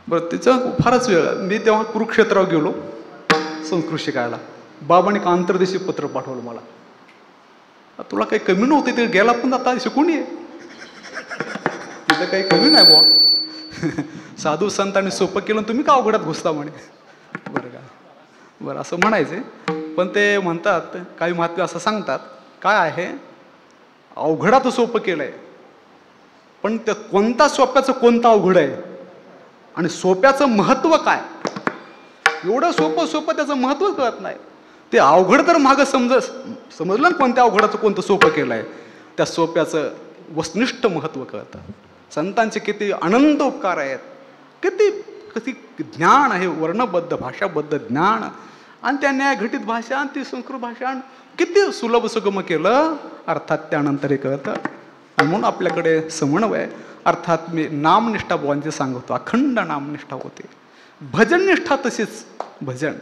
बरं त्याचं फारच वेळ मी तेव्हा कुरुक्षेत्रावर गेलो संस्कृत शिकायला. बाबाने का आंतरदेशीय पत्र पाठवलं मला. तुला काही कमी नव्हते ते गेला पण आता शिकून ये तिथं काही कमी नाही बुवा. साधू संतांनी सोपं केलं तुम्ही का अवघडात घुसता म्हणे. बरं का बरं असं म्हणायचे पण ते म्हणतात काही महात्मे असं सांगतात काय आहे अवघडात सोपं केलंय पण त्या कोणता सोप्याचं कोणतं अवघड आहे आणि सोप्याचं महत्व काय. एवढं सोपं त्याचं महत्व कळत नाही. ते अवघड तर मागं समजलं ना कोणत्या अवघडाचं कोणतं सोपं केलंय त्या सोप्याचं वस्तुनिष्ठ महत्व कळतं. संतांचे किती अनंत उपकार आहेत किती किती ज्ञान आहे वर्णबद्ध भाषाबद्ध ज्ञान आणि त्या न्यायघटित भाषा आणि ती संस्कृत भाषा किती सुलभ सुगम केलं. अर्थात त्यानंतर हे कळतं म्हणून आपल्याकडे समन्वय अर्थात मी नामनिष्ठा बुवांचे सांगतो अखंड नामनिष्ठा होते. भजननिष्ठा तशीच भजन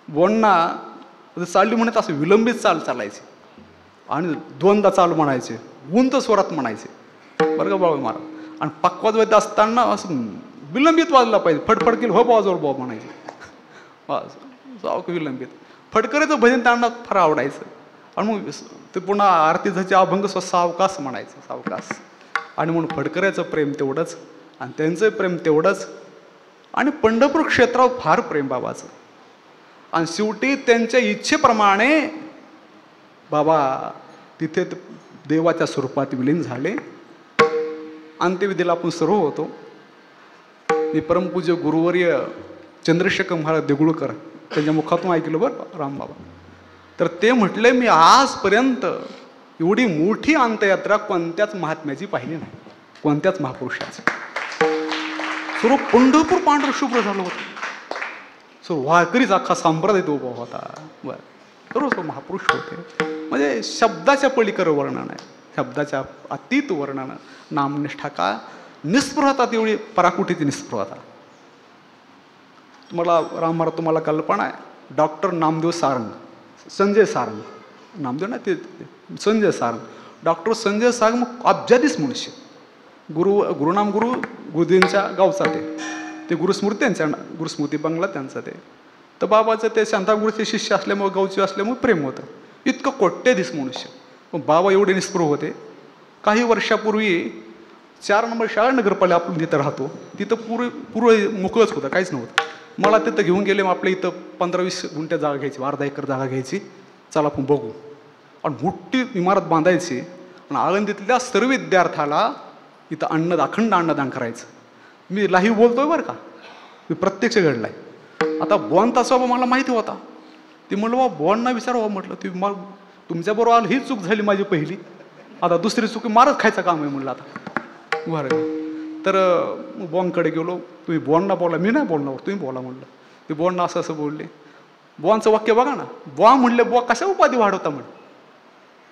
बुवांना चालली म्हणत असं विलंबित चाल चालायची आणि दोनदा चालू म्हणायचे उंच स्वरात म्हणायचे बरं का बाबा महाराज आणि पक्वाद वाजत असताना असं विलंबित वाजला पाहिजे फडफड केलं हो बाजूवर बाबा म्हणायचे जाऊ विलंबित फडकरीचं भजन त्यांना फार आवडायचं आणि मग ते पुन्हा आरतीचं अभंग सावकास म्हणायचं सावकास आणि म्हणून फडकऱ्याचं प्रेम तेवढंच आणि त्यांचं प्रेम तेवढंच आणि पंढरपूर क्षेत्रावर फार प्रेम बाबाचं आणि शेवटी त्यांच्या इच्छेप्रमाणे बाबा तिथे देवाच्या स्वरूपात विलीन झाले. अंत्यविधीला आपण सर्व होतो. मी परमपूज्य गुरुवर्य चंद्रशेखर महाराज देगुळकर त्यांच्या मुखातून ऐकलं बरं रामबाबा तर ते म्हटले मी आजपर्यंत एवढी मोठी अंत्ययात्रा कोणत्याच महात्म्याची पाहिली नाही कोणत्याच महापुरुषाची. सर्व पंढरपूर पांढरं शुभ्र झालं होतं. सर्व वारकरीच अख्खा संप्रदाय उभा होता. बरं सर्व महापुरुष होते. म्हणजे शब्दाच्या पलीकडे वर्णन आहे शब्दाच्या अतीत वर्णन. नामनिष्ठा का निस्पृहता तेवढी पराकुटीची निस्पृहता. तुम्हाला राम महाराज तुम्हाला कल्पना आहे डॉक्टर नामदेव सारंग संजय सारंग नामदेव ना ते संजय सारंग डॉक्टर संजय सारंग मग अब्जाधीश मनुष्य गुरुनाम गुरुदेवांच्या गावचा ते गुरुस्मृती त्यांच्या गुरुस्मृती बंगला त्यांचा ते तर बाबाचं ते शांतागुरूचे शिष्य असल्यामुळे गावचे असल्यामुळे प्रेम होतं. इतकं कोट्याधीश मनुष्य पण बाबा एवढे निस्पृह होते. काही वर्षापूर्वी 4 नंबर शाळा नगरपालिका आपण जिथं राहतो तिथं पूर्व मोकळंच होतं काहीच नव्हतं. मला तिथं घेऊन गेले मग आपल्या इथं 15-20 गुंठ्या जागा घ्यायची अर्धा एकर जागा घ्यायची चला आपण बघू आणि मोठी इमारत बांधायची आणि आळंदीतल्या सर्व विद्यार्थ्याला इथं अखंड अन्नदान करायचं. मी लाईव्ह बोलतोय बरं का मी प्रत्यक्ष घडलाय. आता बुवांचा स्वभाव मला माहिती होता. ती म्हणलं बा बुवांना विचारावं म्हटलं ती मग तुमच्याबरोबर आलं ही चूक झाली माझी पहिली आता दुसरी चूक मारत खायचं काम आहे म्हणलं आता बरं. तर बुवांकडे गेलो तुम्ही बुवांना बोला मी नाही बोलणार तुम्ही बोला म्हणलं. ते बुवांना असं असं बोलले. बुवांचं वाक्य बघा ना बुवा म्हणले बुवा कशा उपाधी वाढवता म्हणे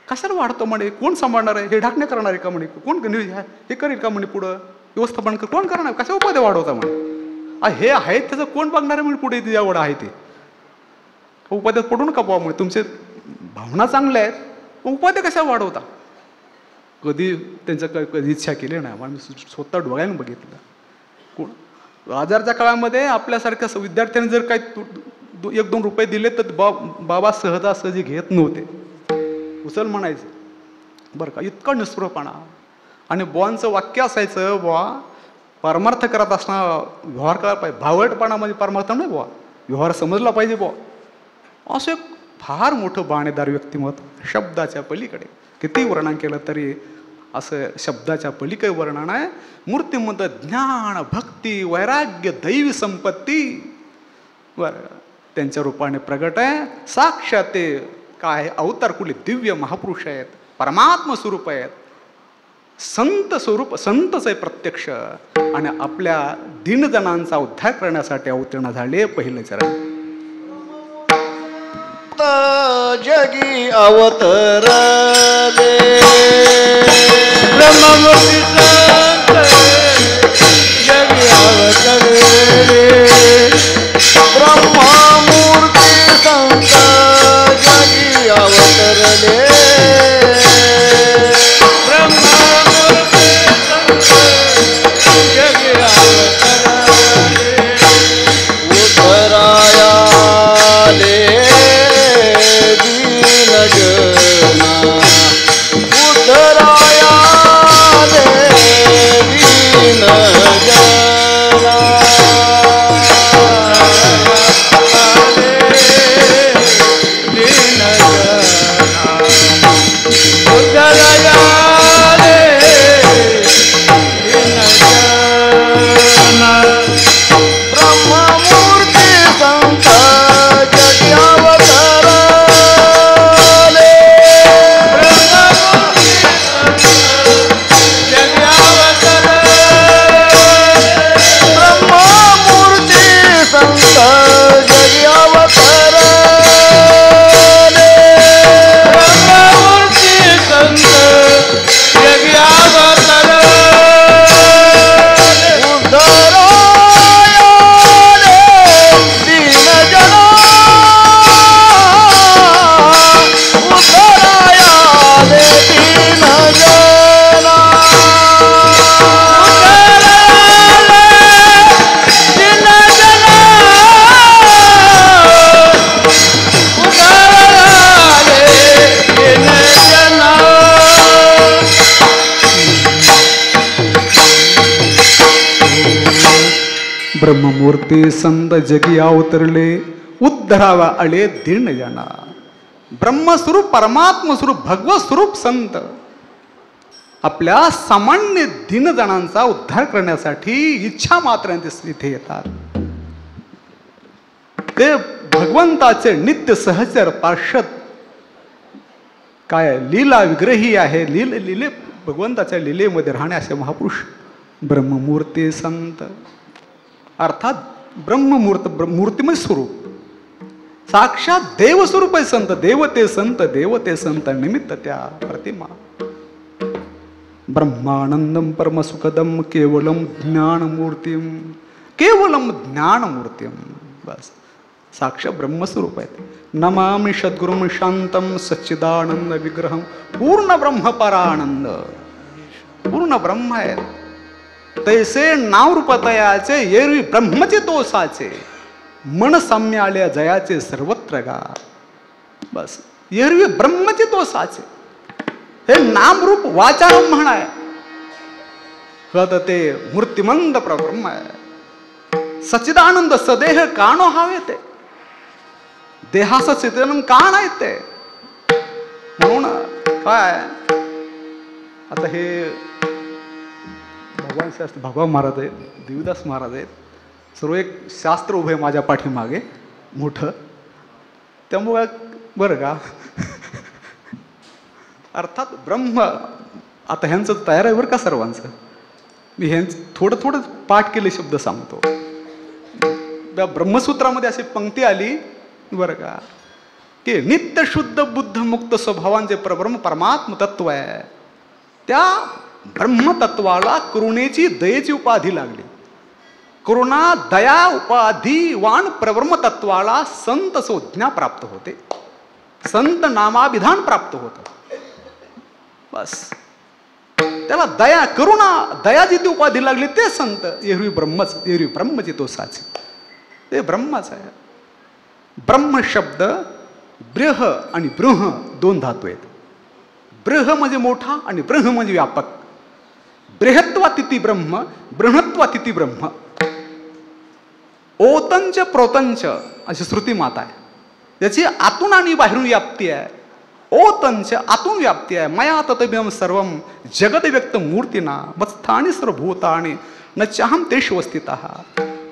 कशाला वाढतो म्हणे कोण सांभाळणार आहे हे ढाकणे करणार आहे का म्हणे कोण हे करेल का म्हणे पुढं व्यवस्थापन कोण करणार कशा उपाधी वाढवता म्हणे हे आहेत त्याचं कोण बघणार आहे म्हणे पुढे एवढं आहे ते उपाध्यात पडू नका बुवा म्हणे तुमचे भावना चांगल्या आहेत उपाध्या कशा वाढवता. कधी त्यांचं कधी इच्छा केली नाही आम्ही स्वतः डोळ्यानं बघितलं. कोण आजारच्या काळामध्ये आपल्यासारख्या विद्यार्थ्यांनी जर काही 1-2 रुपये दिले तर बाबा सहजासहजी घेत नव्हते. उचल म्हणायचं बरं का, इतका निस्पृहपणा. आणि बुवांचं वाक्य असायचं, बुवा परमार्थ करत असताना व्यवहार करायला पाहिजे. भावटपणा म्हणजे परमार्थ नाही बुवा, व्यवहार समजला पाहिजे बुवा. असं एक फार मोठं बाणेदार व्यक्तिमत्व. शब्दाच्या पलीकडे किती वर्णन केलं तरी असं शब्दाच्या पलीकडे वर्णन आहे. मूर्तिमंत ज्ञान, भक्ती, वैराग्य, दैवी संपत्ती बरं त्यांच्या रूपाने प्रगट आहे. साक्षात ते काय अवतार कुठले दिव्य महापुरुष आहेत, परमात्मा स्वरूप आहेत, संत स्वरूप, संतच आहे प्रत्यक्ष. आणि आपल्या दीनजनांचा उद्धार करण्यासाठी अवतीर्ण झाले. पहिलं चरण जगी अवतरले ब्रह्ममूर्ती संत जगी अवतरले ब्रह्ममूर्ती संत जगी अवतरले ब्रह्ममूर्ती संत जगी अवतरले उद्धरायाले दीनजना उद्धरायाले दीनजना ब्रह्ममूर्ती संत जगी अवतरले ब्रह्ममूर्ती संत जगी अवतरले ब्रह्ममूर्ती संत जगी अवतरले उद्धरायाले दीनजना उद्धरायाले दीनजना ब्रह्ममूर्ती संत जगी अवतरले उद्धरावा आले दीनजना. ब्रह्मस्वरूप, परमात्मस्वरूप, भगवत स्वरूप संत आपल्या सामान्य दीनजनांचा उद्धार करण्यासाठी इच्छा मात्रांचे इथे येतात. ते भगवंताचे नित्य सहचर पार्षद, काय लीला विग्रही आहे, लीले भगवंताच्या लीलेमध्ये राहणे असे महापुरुष ब्रह्ममूर्ती संत. अर्थात ब्रह्ममूर्त, मूर्ती म्हणजे स्वरूप, साक्षात देवस्वरूप आहे संत. देवते संत, देवते संत निमित्त त्या प्रतिमा. ब्रह्मानंदम परमसुखदम केवलम ज्ञानमूर्तीम, केवलम ज्ञानमूर्तीम. बस साक्षात ब्रह्मस्वरूप आहेत. नमामि सद्गुरुम शांतम सच्चिदानंद विग्रहम. पूर्ण ब्रह्म परानंद, पूर्ण ब्रह्म आहेत. तैसे नावरूपतयाचे एरवी ब्रह्मचे तोसाचे, मन साम्य आल्या जयाचे सर्वत्र गा. बस एरवी ब्रह्मचे तोसाचे, हे नामरूप वाचारम म्हणाय. ते मूर्तिमंत प्रब्रह्म आहे. सच्चिदानंद सदेह काणो हवे ते, देहाचं चित्रण का नाही ते. म्हणून काय आता हे भगवान शास्त्र, भगवान महाराज आहेत, देवीदास महाराज आहेत, सर्व एक शास्त्र उभे माझ्या पाठीमागे मोठं. त्यामुळे बरं का अर्थात ब्रह्म, आता ह्यांचं तयार आहे बरं का सर्वांचं. मी ह्यांचं थोडं थोडं पाठ केले शब्द सांगतो. त्या ब्रह्मसूत्रामध्ये अशी पंक्ती आली बरं का, की नित्य शुद्ध बुद्ध मुक्त स्वभावांचे परब्रह्म परमात्म तत्व आहे. त्या ब्रह्मतत्वाला करुणेची, दयेची उपाधी लागली. करुणा, दया उपाधिवान परब्रह्म तत्वाला संत संज्ञा प्राप्त होते, संत नामाभिधान प्राप्त होतं. बस त्याला दया, करुणा, दया जिथे उपाधी लागली ते संत. एरवी ब्रह्मच, एरवी ब्रह्मची तो साचे, ते ब्रह्मच आहे. ब्रह्म शब्द ब्रह आणि ब्रह दोन धातू आहेत. ब्रह म्हणजे मोठा आणि ब्रह म्हणजे व्यापक. बृहत्वातिथी ब्रह्म, बृहत्वातिथी ब्रह्म. ओतंच प्रोतंच अशी श्रुती माता आहे. याची आतून आणि बाहेरून व्याप्ती आहे. ओतंच आतून व्याप्ती आहे. मया ततमिदं सर्वं जगद व्यक्त मूर्तीना मत्स्थानी सर्वभूतानि न चाहम तेषु स्थितः.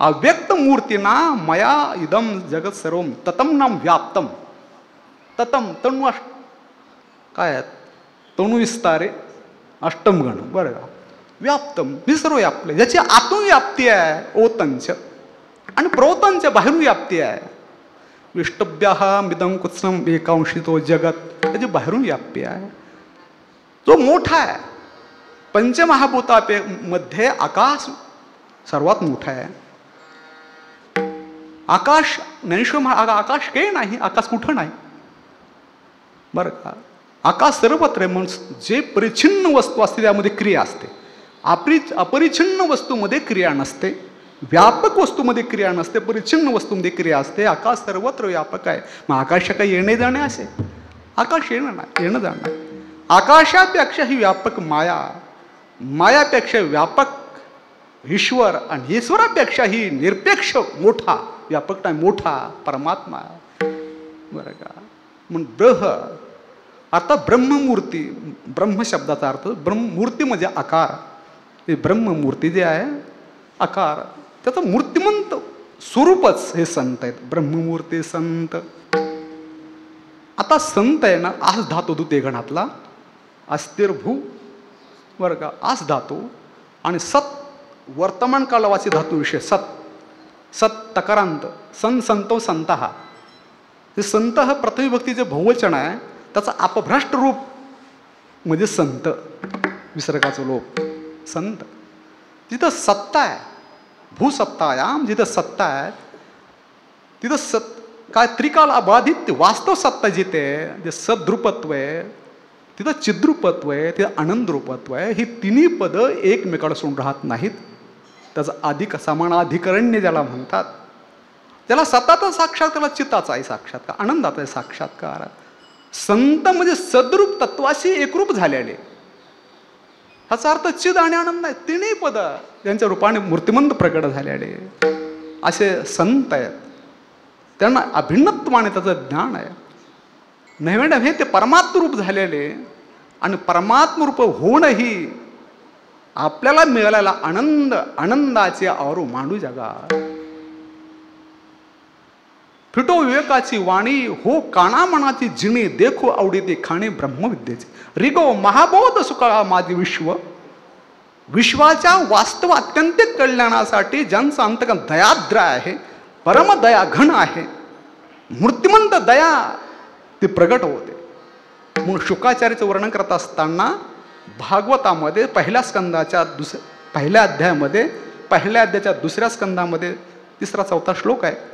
अव्यक्त मूर्तीना मया इदम जगत सर्वं ततम नाम व्याप्तम. ततम तणू काय आहे? तणू विस्तारे अष्टम गण. बरं का? व्याप्तम मी सर्व व्यापले. ज्याची आतून व्याप्ती आहे ओतंच आणि प्रोतंच बाहेरून व्याप्ती आहे. विष्टभ्यः मिदं कुत्सम एकांशितो जगत. त्याची बाहेरून व्याप्ती आहे. तो मोठा आहे. पंचमहाभूतामध्ये आकाश सर्वात मोठा आहे. आकाश ज्ञानेश्वर आकाश काही नाही. आकाश कुठं नाही. बरं का? आकाश सर्वत्र आहे. म्हणून जे परिच्छिन्न वस्तू असते त्यामध्ये क्रिया असते. अपरिच्छिन्न वस्तूमध्ये क्रिया नसते. व्यापक वस्तूमध्ये क्रिया नसते. परिच्छिन्न वस्तूमध्ये क्रिया असते. आकाश सर्वत्र व्यापक आहे. मग आकाश काही येणे जाणे असे? आकाश येणं जाणं. आकाशापेक्षा ही व्यापक माया, मायापेक्षा व्यापक ईश्वर आणि ईश्वरापेक्षा ही निरपेक्ष मोठा, व्यापक नाही मोठा परमात्मा. बरं का? म्हणून ब्रह आता ब्रह्ममूर्ती. ब्रह्म शब्दाचा अर्थ ब्रह्ममूर्ती म्हणजे आकार. हे ब्रह्ममूर्ती जे आहे आकार, त्याचं मूर्तिमंत स्वरूपच हे संत आहेत. ब्रह्ममूर्ती संत. आता संत आहे ना, आस धातू दुते गणातला अस्थिरभू. बरं का? आस धातू आणि सत वर्तमान कालवाची धातू विषय सत. सत तकारांत संतो संत. हा हे संत हा प्रथम विभक्तीचे बहुवचन आहे. त्याचा अपभ्रष्ट रूप म्हणजे संत. विसर्गाचं लोप. संत जिथं सत्ता आहे, भूसत्तायाम जिथं सत्ता आहे तिथं काय त्रिकाल अबाधित वास्तव सत्ता जिथे जे सद्रूपत्व आहे तिथं चिद्रूपत्व आहे, तिथं आनंदरूपत्व आहे. ही तिन्ही पदं एकमेकाला सोडून राहत नाहीत. त्याचं समानाधिकरण्य ज्याला म्हणतात, त्याला सत्ताचा साक्षात, त्याला चित्ताचा आहे साक्षात्कार, आनंदाचा आहे साक्षात्कार. संत म्हणजे सद्रूप तत्वाशी एकरूप झालेले. ह्याचा अर्थ चिद आणि आनंद आहे. तिन्ही पद यांच्या रूपाने मूर्तिमंत प्रकट झालेले असे संत आहेत. त्यांना अभिन्नत्वाने त्याचं ज्ञान आहे. नव्हे नव्हे ते परमात्मरूप झालेले आणि परमात्मरूप होणही आपल्याला मिळालेला आनंद, आनंदाचे औरू मांडू जगा. फिटो विवेकाची वाणी हो काना मनाची जिणी देखो आवडीते खाणे ब्रह्मविद्येचे. रिगो महाबोध सुका माझे विश्व. विश्वाच्या वास्तव अत्यंतिक कल्याणासाठी ज्यांचा अंतकरण दयाद्र आहे, परमदया घन आहे, मूर्तिमंत दया ती प्रगट होते. म्हणून शुकाचार्याचं वर्णन करत असताना भागवतामध्ये पहिल्या स्कंदाच्या पहिल्या अध्यायामध्ये, पहिल्या अध्यायाच्या दुसऱ्या स्कंदामध्ये 3-4 श्लोक आहे.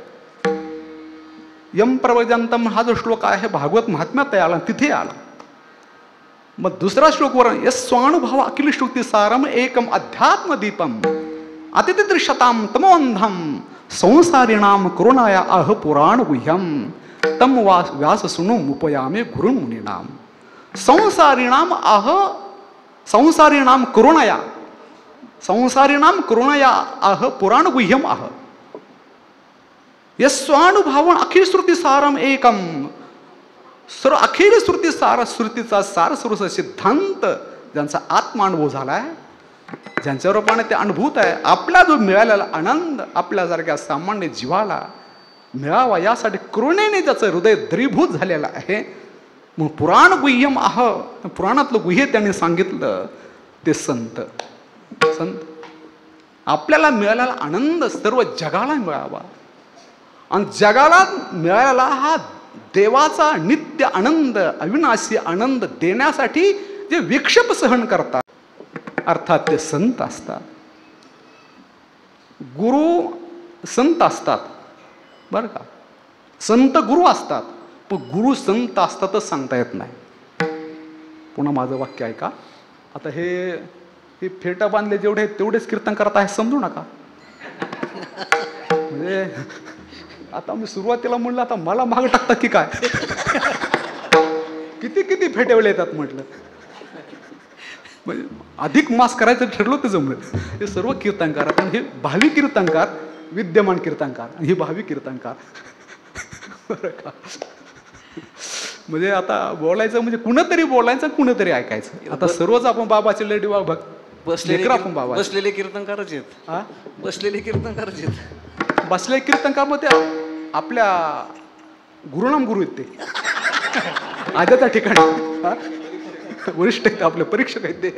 यम प्रवजंतम हा जो श्लोक आहे भागवत महात्म्यात आला, तिथे आला. मग दुसरा श्लोक वर यस्वानुभव अखिल श्रुती सारम एकम अध्यात्मदीपम अतिथिशताम तमोंधम संसारिणाम करुणाया अह पुराण गुह्यम तम व्यास सुनु उपयामे गुरुन मुनीनाम. संसारिणाम अह संसारिणाम करुणया, संसारिणाम करुणया अह पुराण गुह्यम अह. यस्वानुभव अखिल श्रुती सारम एकम. सर्व अखिल श्रुती सार, श्रुतीचा सार स्वरूप सिद्धांत ज्यांचा आत्मानुभव झालाय, ज्यांच्या रूपाने ते अनुभूत आहे. आपला जो मिळालेला आनंद आपल्यासारख्या सामान्य जीवाला मिळावा यासाठी करुणेने त्याचं हृदय द्रीभूत झालेलं आहे. मग पुराण गुह्यम आह, पुराणातलं गुह्य त्यांनी सांगितलं ते संत. संत आपल्याला मिळालेला आनंद सर्व जगाला मिळावा आणि जगाला मिळालेला हा देवाचा नित्य आनंद, अविनाशी आनंद देण्यासाठी जे विक्षेप सहन करतात अर्थात ते संत असतात. गुरु संत असतात. बरं का? संत गुरु असतात. पण गुरु संत असतातच सांगता येत नाही. पुन्हा माझं वाक्य ऐका. आता हे फेटा बांधले जेवढे तेवढेच कीर्तन करत आहे समजू नका. म्हणजे आता मी सुरुवातीला म्हणलं आता मला मागं टाकतात की काय. किती किती फेटेवले येतात म्हटलं. म्हणजे अधिक मास करायचं ठरलं तर जमलं. हे सर्व कीर्तनकार आणि हे भावी कीर्तनकार, विद्यमान कीर्तनकार आणि हे भावी कीर्तनकार. बरं का. म्हणजे आता बोलायचं म्हणजे कुणतरी बोलायचं, कुणतरी ऐकायचं. आता सर्वच आपण बाबाचे लेडी बाबा आपण बाबा बसलेले कीर्तनकारच आहेत. हा बसलेले कीर्तनकारच आहेत. बसले कीर्तनकार मध्ये आपल्या गुरुनाम गुरु आहेत ते आद्याच्या ठिकाणी. हा? वरिष्ठ आहेत आपले, परीक्षक आहेत ते.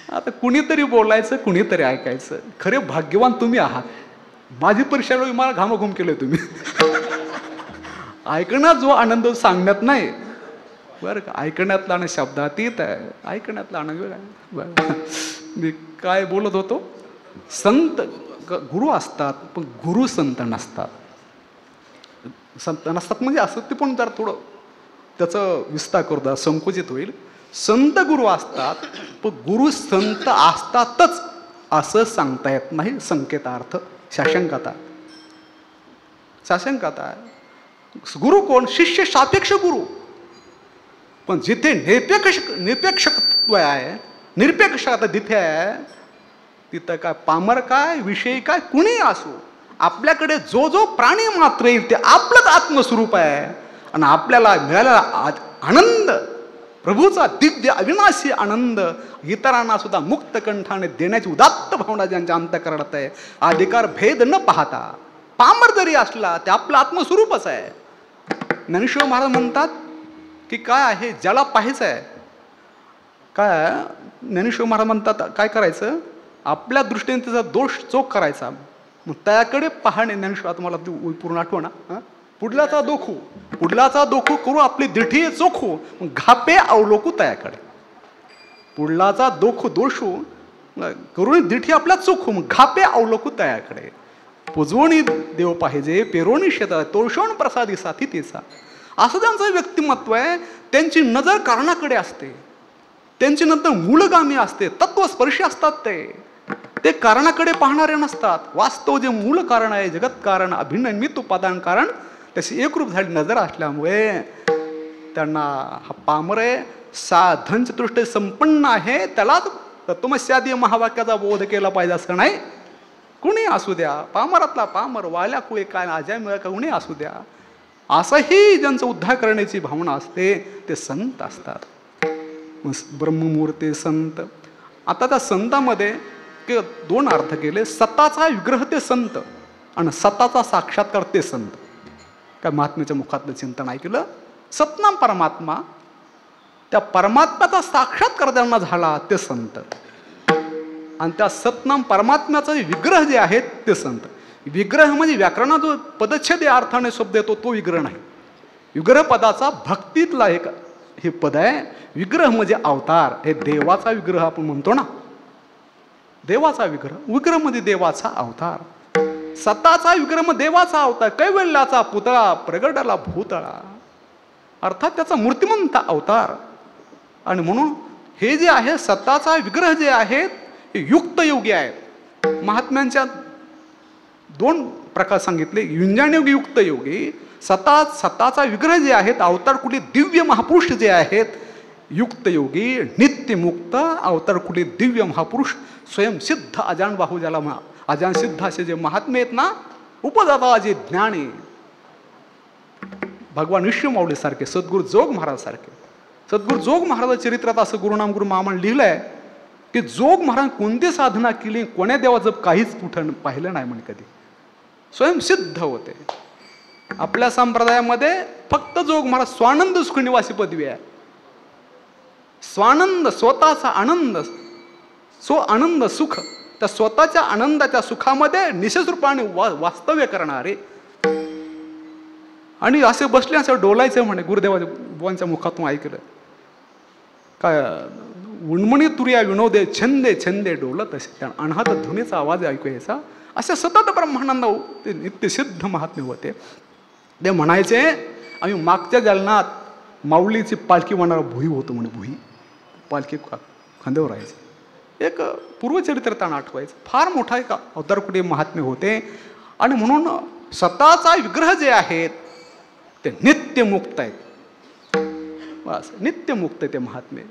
आता कुणीतरी बोलायचं, कुणीतरी ऐकायचं. खरे भाग्यवान तुम्ही आहात. माझी परीक्षा वेळी मला घामाघूम केलंय तुम्ही. ऐकण्यात जो आनंद सांगण्यात नाही बरं का. ऐकण्यातला आणि शब्दातीत आहे. ऐकण्यातला आनंद वेगळा. मी काय बोलत होतो. संत गुरु असतात पण गुरु संत नसतात. संत नसतात म्हणजे असं ते पण जर थोडं त्याचं विस्तार करू संकुचित होईल. संत गुरु असतात पण गुरु संत असतातच असं सांगता येत नाही. संकेतार्थ शाशंकता आहे. गुरु कोण? शिष्य सापेक्ष गुरु. पण जिथे निरपेक्षत्व आहे, निरपेक्षता जिथे आहे तिथं काय पामर काय विषयी काय कुणी असो, आपल्याकडे जो जो प्राणी मात्र येईल ते आपलंच आत्मस्वरूप आहे. आणि आपल्याला मिळालेला आनंद, प्रभूचा दिव्य अविनाशी आनंद इतरांना सुद्धा मुक्त कंठाने देण्याची उदात्त भावना ज्यांच्या अंतःकरणात आहे. अधिकार भेद न पाहता पामर जरी असला ते आपलं आत्मस्वरूपच आहे. ज्ञानेश्वर महाराज म्हणतात की काय आहे ज्याला पाहायचं आहे. काय ज्ञानेश्वर महाराज म्हणतात काय करायचं, आपल्या दृष्टीने त्याचा दोष चोख करायचा. मग त्याकडे पाहणे. ज्ञानेश्वर तुम्हाला पूर्ण आठवणा. पुढल्याचा दोखू करू आपली दिठी चोखू, घापे अवलोकू त्याकडे. पुढलाचा दोषू करून दिठी आपल्या चोखू, मग घापे अवलोकू त्याकडे. पुजवणी देव पाहिजे, पेरोणी शेतात तोषण प्रसादी साथी तिचा. असं त्यांचं व्यक्तिमत्व आहे. त्यांची नजर कारणाकडे असते, त्यांची नंतर मूलगामी असते, तत्वस्पर्शी असतात. ते कारणाकडे पाहणारे नसतात. वास्तव जे मूळ कारण आहे, जगत कारण, अभिन्न निमित्त उपादान कारण, त्याची एकरूप झाली नजर असल्यामुळे त्यांना हा पामर आहे, साधन चतुष्टय संपन्न आहे, त्यालाच तत्वमस्यादी महावाक्याचा बोध केला पाहिजे असं नाही. कुणी असू द्या, पामरातला पामर, वाल्या कुळे काय आज्या मिळा का कुणी असू द्या, असंही ज्यांचं उद्धार करण्याची भावना असते ते संत असतात. ब्रह्ममूर्ती संत. आता त्या संतामध्ये दोन अर्थ केले. सताचा विग्रह ते संत आणि सताचा साक्षात्कार ते संत. काय महात्म्याच्या मुखातलं चिंतन ऐकलं. सतनाम परमात्मा, त्या परमात्म्याचा साक्षात्कार ज्यांना झाला ते संत. आणि त्या सतनाम परमात्म्याचा विग्रह जे आहेत ते संत. विग्रह म्हणजे व्याकरणात जो पदच्छेद या अर्थाने शब्द येतो तो विग्रह नाही. विग्रह पदाचा भक्तीतला एक हे पद आहे. विग्रह म्हणजे अवतार. हे देवाचा विग्रह आपण म्हणतो ना, देवाचा विग्रह. विग्रह म्हणजे देवाचा अवतार. सताचा विग्रह म्हणजे देवाचा अवतार. कैवल्याचा पुतळा प्रगटाला भूतळा, अर्थात त्याचा मूर्तिमंत अवतार. आणि म्हणून हे जे आहे सताचा विग्रह जे आहेत हे युक्त योगी आहेत. महात्म्यांच्या दोन प्रकार सांगितले. युंजानयोगी, युक्त योगी. सताचा विग्रह जे आहेत अवतार कुठे दिव्य महापुरुष जे आहेत युक्त योगी, नित्यमुक्त अवतार कुठे दिव्य महापुरुष स्वयंसिद्ध अजान बाहू, ज्याला अजान सिद्ध असे जे महात्मे आहेत ना, उपदाता जे ज्ञानी, भगवान विश्वमाऊली सारखे, सद्गुरू जोग महाराज सारखे. सद्गुरू जोग महाराज चरित्रात असं गुरुनाम गुरु मामाने लिहिलंय की जोग महाराज कोणती साधना केली, कोण्या देवाचं काहीच कुठं पाहिलं नाही म्हणे कधी. स्वयंसिद्ध होते. आपल्या संप्रदायामध्ये फक्त जोग महाराज स्वानंद सुख निवासी पदवी आहे. स्वानंद, स्वतःचा आनंद, आनंद सुख, त्या स्वतःच्या आनंदाच्या सुखामध्ये निशेष रूपाने वास्तव्य करणारे. आणि असे बसले असं डोलायचं म्हणे. गुरुदेवाच्या बुवांच्या मुखातून ऐकलं काय, उन्मणी तुर्या विनोदे छंदे छंदे डोलत असे, त्या अनाहत ध्वनीचा आवाज ऐकू यायचा. असे सतत ब्रह्मानंद ते नित्यसिद्ध महात्मे होते. ते म्हणायचे आम्ही मागच्या जलनात माऊलीची पालखी म्हणणार भुई होतो म्हणे. भुई पालखी खांद्यावर राहायची. एक पूर्वचरित्र त्यांना आठवायचं. फार मोठा एक अवतार कुठे महात्मे होते. आणि म्हणून स्वतःचा विग्रह जे आहेत ते नित्यमुक्त आहेत. बस नित्यमुक्त ते महात्मे.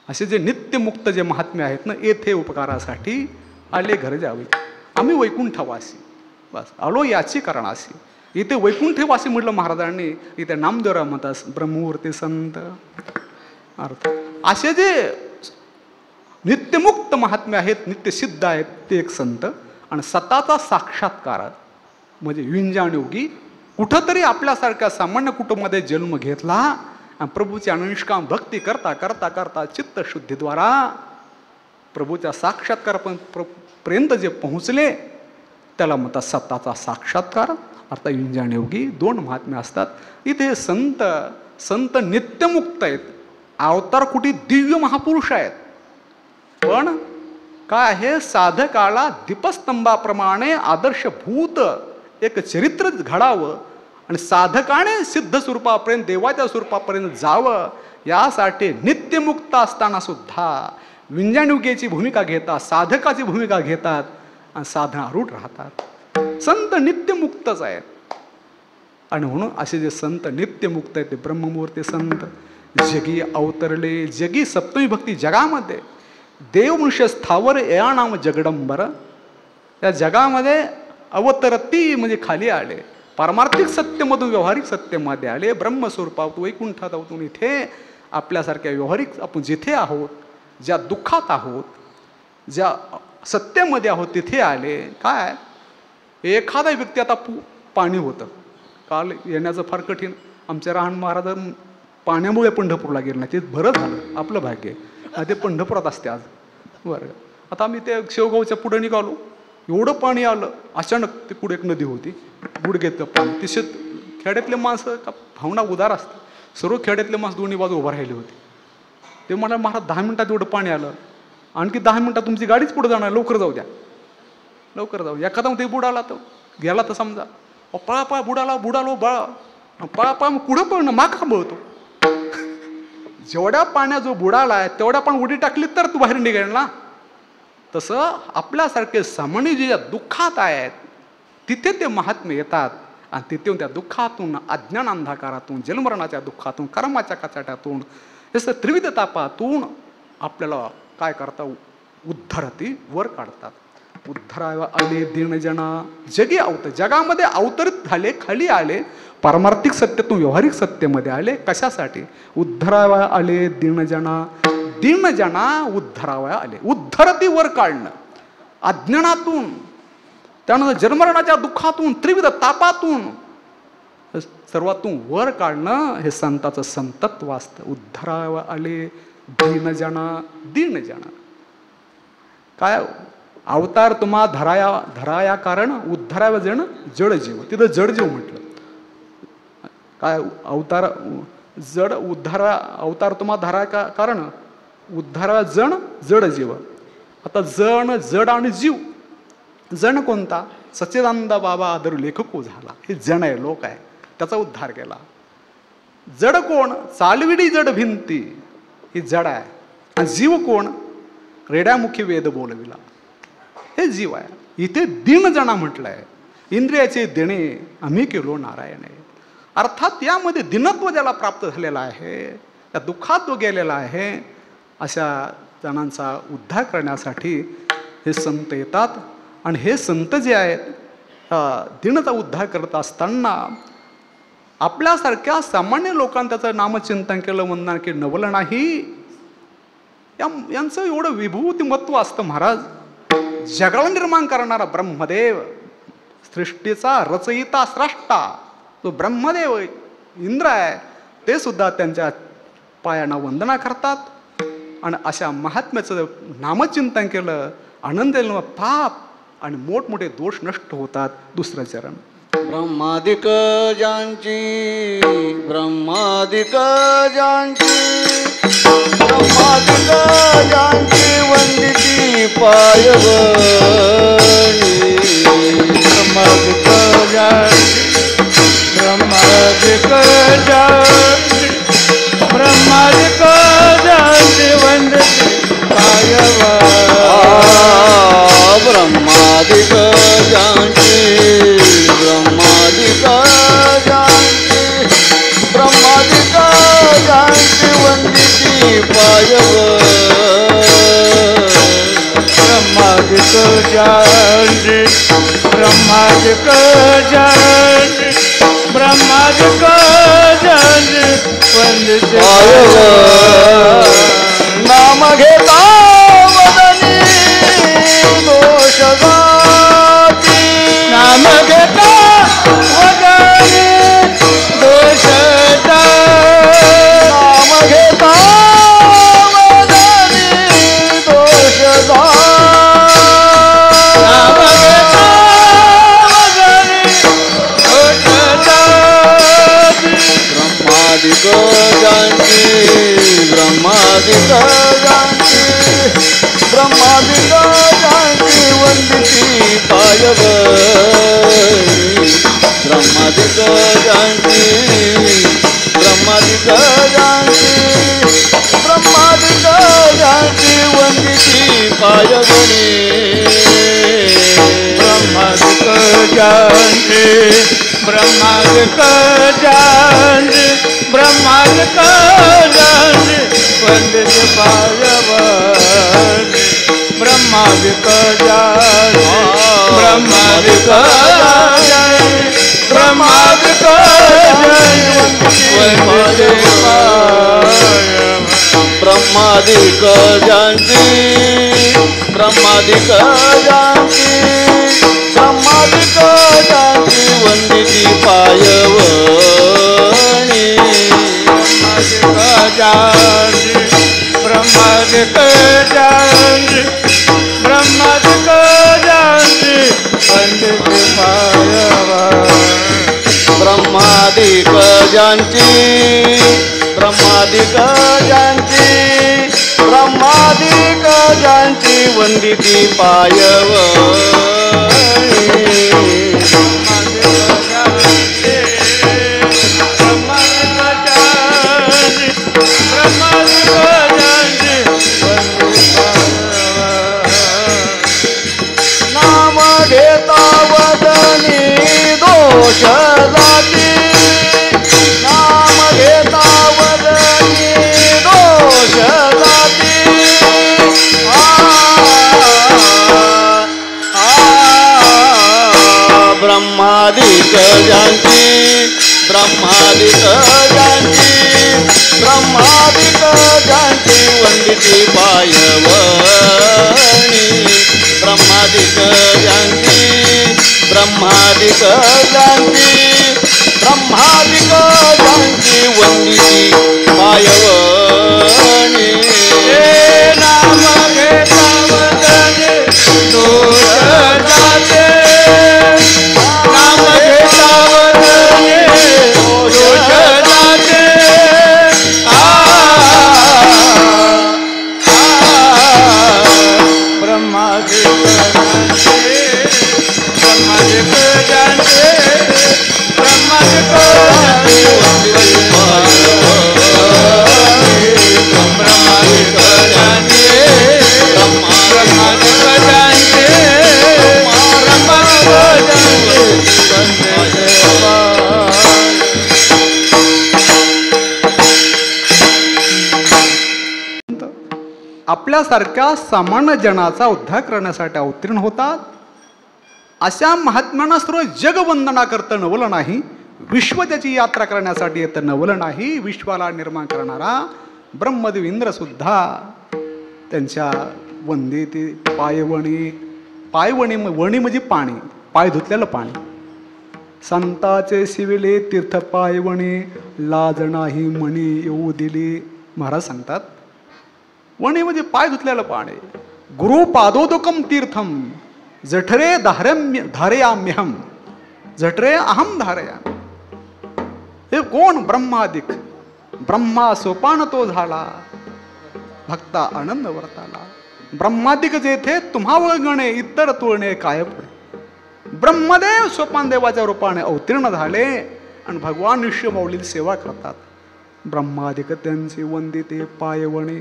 असे जे नित्यमुक्त जे महात्मे आहेत ना, येथे उपकारासाठी आले घर जावे. आम्ही वैकुंठवासी, बस आलो याची कारणासी. इथे वैकुंठवासी म्हटलं महाराजांनी. इथे नामदेवराव म्हणतात ब्रह्ममूर्ती संत. अर्थ असे जे नित्यमुक्त महात्मे आहेत, नित्यसिद्ध आहेत, ते एक संत. आणि स्वतःचा साक्षात्कार म्हणजे विंजाणयोगी कुठंतरी आपल्यासारख्या सामान्य कुटुंबामध्ये जन्म घेतला आणि प्रभूची अनुष्काम भक्ती करता करता करता चित्तशुद्धीद्वारा प्रभूच्या साक्षात्कारापर्यंत जे पोहोचले त्याला म्हणतात स्वतःचा साक्षात्कार. अर्थात विंजाणयोगी 2 महात्मे असतात. इथे संत नित्यमुक्त आहेत. अवतार कुठे दिव्य महापुरुष आहेत. पण काय आहे, साधकाला दीपस्तंभाप्रमाणे आदर्शभूत एक चरित्र घडावं आणि साधकाने सिद्ध स्वरूपापर्यंत, देवाच्या स्वरूपापर्यंत जावं, यासाठी नित्यमुक्त असताना सुद्धा विंजाणयुगेची भूमिका घेतात, साधकाची भूमिका घेतात आणि साधनारूढ राहतात. संत नित्यमुक्तच आहेत. आणि म्हणून असे जे संत नित्यमुक्त आहेत ते ब्रह्ममूर्ती संत. जगी अवतरले, जगी सप्तमी भक्ती जगामध्ये देव मनुष्य स्थावर या नाम जगडंबर. या जगामध्ये अवतरती म्हणजे खाली आले, पारमार्थिक सत्यमधून व्यावहारिक सत्यमध्ये आले, ब्रह्मस्वरूपात वैकुंठात आहोत. इथे आपल्यासारख्या व्यावहारिक आपण जिथे आहोत, ज्या दुःखात आहोत, ज्या सत्यामध्ये आहोत तिथे आले. काय एखादा व्यक्ती आता पाणी होतं, काल येण्याचं फार कठीण. आमच्या राहण महाराज पाण्यामुळे पंढरपूरला गेले नाही, ते बरं झालं, आपलं भाग्य. ते पंढरपुरात असते आज. बरं, आता आम्ही ते शेवगावच्या पुढे निघालो, एवढं पाणी आलं अचानक. ते पुढे एक नदी होती, गुडघेतलं पाणी. तिथे खेड्यातले माणसं का भावना उदार असते, सर्व खेड्यातले माणसं दोन्ही बाजू उभं राहिले होते. ते मला महाराज 10 मिनिटात एवढं पाणी आलं, आणखी 10 मिनिटात तुमची गाडीच पुढे जाणार, लवकर जाऊ द्या, लवकर जाऊ. एखादा ते बुडाला तर गेला तर समजा, पळा पळा बुडालो बाळा, पळा पळा मग पुढं पळणं माग का बळतो. जेवढ्या पाण्यात जो बुडाला आहे तेवढ्या पण उडी टाकली तर तू बाहेर निघेल ना. तसं आपल्यासारखे सामान्य जे दुःखात आहेत तिथे ते महात्मे येतात आणि तिथे त्या दुःखातून, अज्ञान अंधकारातून, जन्मरणाच्या दुःखातून, कर्माच्या कचाट्यातून, जसं त्रिविध तापातून आपल्याला काय करतात, उद्धरती वर काढतात. उद्धरावा आले दीनजना जगी जगामध्ये अवतरित झाले, खाली आले, पारमार्थिक सत्यातून व्यावहारिक सत्तेमध्ये आले. कशासाठी? उद्धरावा आले दीनजना. दीनजना उद्धरावा आले. उद्धरती वर काढणं, अज्ञानातून, त्यानंतर जन्मरणाच्या दुःखातून, त्रिविध तापातून, सर्वातून वर काढणं हे संताचं संतत्व असतं. उद्धरावा आले दीनजना. दीनजना काय? अवतार तुम्हा धराया कारण उद्धराव्या जण जडजीव. तिथं जडजीव म्हटलं. काय अवतार जड उद्धारा, अवतार तुम्हा धराया कारण उद्धारा जण जडजीव. आता जण, जड आणि जीव. जण कोणता? सच्चिदानंद बाबा आदर लेखको झाला, हे जण आहे, लोक आहे, त्याचा उद्धार केला. जड कोण? चालविडी जड भिंती, ही जड आहे. आणि जीव कोण? रेड्यामुखी वेद बोलविला, हे जीव आहे. इथे दीनजना म्हटलंय. इंद्रियाचे देणे आम्ही केलो नारायण आहे. अर्थात यामध्ये दिनत्व ज्याला प्राप्त झालेला आहे, त्या दुःखात जो गेलेला आहे, अशा जणांचा उद्धार करण्यासाठी हे संत येतात. आणि हे संत जे आहेत दिनचा उद्धार करत असताना आपल्यासारख्या सामान्य लोकांनी त्याचं नामचिंतन केलं, वंदन केलं, नवलं नाही. यांचं एवढं विभूतिमत्व असतं. महाराज जगाला निर्माण करणारा ब्रह्मदेव, सृष्टीचा रचयिता, स्रष्टा तो ब्रह्मदेव इंद्र आहे, ते सुद्धा त्यांच्या पायांना वंदना करतात. आणि अशा महात्म्याचं नामचिंतन केलं, आनंद पाप आणि मोठमोठे दोष नष्ट होतात. दुसरं चरण. ब्रह्मादिक जानची, ब्रह्मादिक जानची, ब्रह्मादिक जानची वंदिती पायवणी. ब्रह्मादिक जानची, ब्रह्मादिक जानची, ब्रह्मादिक जानची वंदिती पायवणी. ब्रह्मादिक जानची नाम घेता वदनी दोष जाती नाम घेता वदनी दोष नाम घेता वदनी दोष नाम घेता वदनी दोष ब्रह्मादिक जानती ब्रह्मादिक जानती ब्रह्मादिक जानती वंदिती पायवरी ब्रह्मादिक जानती ब्रह्मादिक जानती ब्रह्मादिक जानती वंदिती पायवरी ब्रह्मादिक जानती ब्रह्मादिक जानती ब्रह्मादिक जानती वंदित पायवरी ब्रह्मादिक जानती ब्रह्मादिक जानती ब्रह्मादिक ब्रह्मादिक जानती ब्रह्मादिक जानती ब्रह्मादिक जानती वंदिती पायवणी ब्रह्मादिक जानती ब्रह्मादिक जानती ब्रह्मादिक जानती वंदिती पायवणी ब्रह्मादिक जानती ब्रह्मादिक जानती ब्रह्मादिक जानती वंदिती नाम घेता वदनी दोष जाती नाम घेता वदनी दोष जाती ब्रह्मादिक जानती ब्रह्मादिक जानती ब्रह्मादिक जानती वंदिती पायवणी ब्रह्मादिक जानती ब्रह्मादिक जानती ब्रह्मादिक जानती वंदिती पायवणी नाम घेता वदनी दोष जाते नाम घेता वदनी दोष जाते ब्रह्मादिक जानते ब्रह्मादिक जानते ब्रह्मादिक जानते ब्रह्मादिक जानते ब्रह्मादिक जानते आपल्यासारख्या सामान्य जनाचा उद्धार करण्यासाठी अवतीर्ण होतात. अशा महात्म्यांना सर्व जगवंदना करता नवलं नाही. विश्व त्याची यात्रा करण्यासाठी येतं नवलं नाही. विश्वाला निर्माण करणारा ब्रह्मदेव इंद्र सुद्धा त्यांच्या वंदिती पायवणी पायवणी वणी म्हणजे पाणी पाय धुतलेलं पाणी संताचे शिविले तीर्थ पायवणी लाज नाही मणी येऊ दिली. महाराज सांगतात वणी म्हणजे पाय धुतलेलं पाणी. गुरु पादोदकम तीर्थम जठरे धारयाम्यहम जठरे अहम धारयामी. हे कोण? ब्रह्मादिक. ब्रह्मा सोपान तो झाला भक्ता आनंद वर्ताला. ब्रह्मादिक जेथे तुम्हा वगणे इतर तुळणे काय पुढे. ब्रह्मदेव सोपान देवाच्या रूपाने अवतीर्ण झाले आणि भगवान विश्वमौलीची सेवा करतात. ब्रह्मादिक त्यांची वंदिते पायवणी.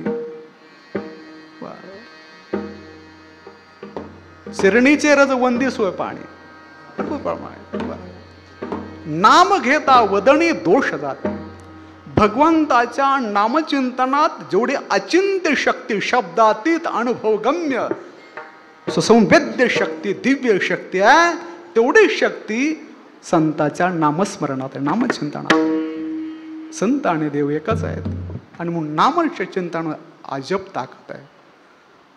शिरणीचे रज वंदी सोय पाणी. नाम घेता वदनी दोष जाते. भगवंताच्या नामचिंतनात जेवढी अचिंत्य शक्ती शब्दातीत अनुभवगम्य सुसंवेद्य शक्ती, दिव्य शक्ती आहे. तेवढी शक्ती संताच्या नामस्मरणात आहे, नामचिंतनात. संत आणि देव एकच आहेत. आणि म्हणून नामचिंतन अजब ताकद आहे.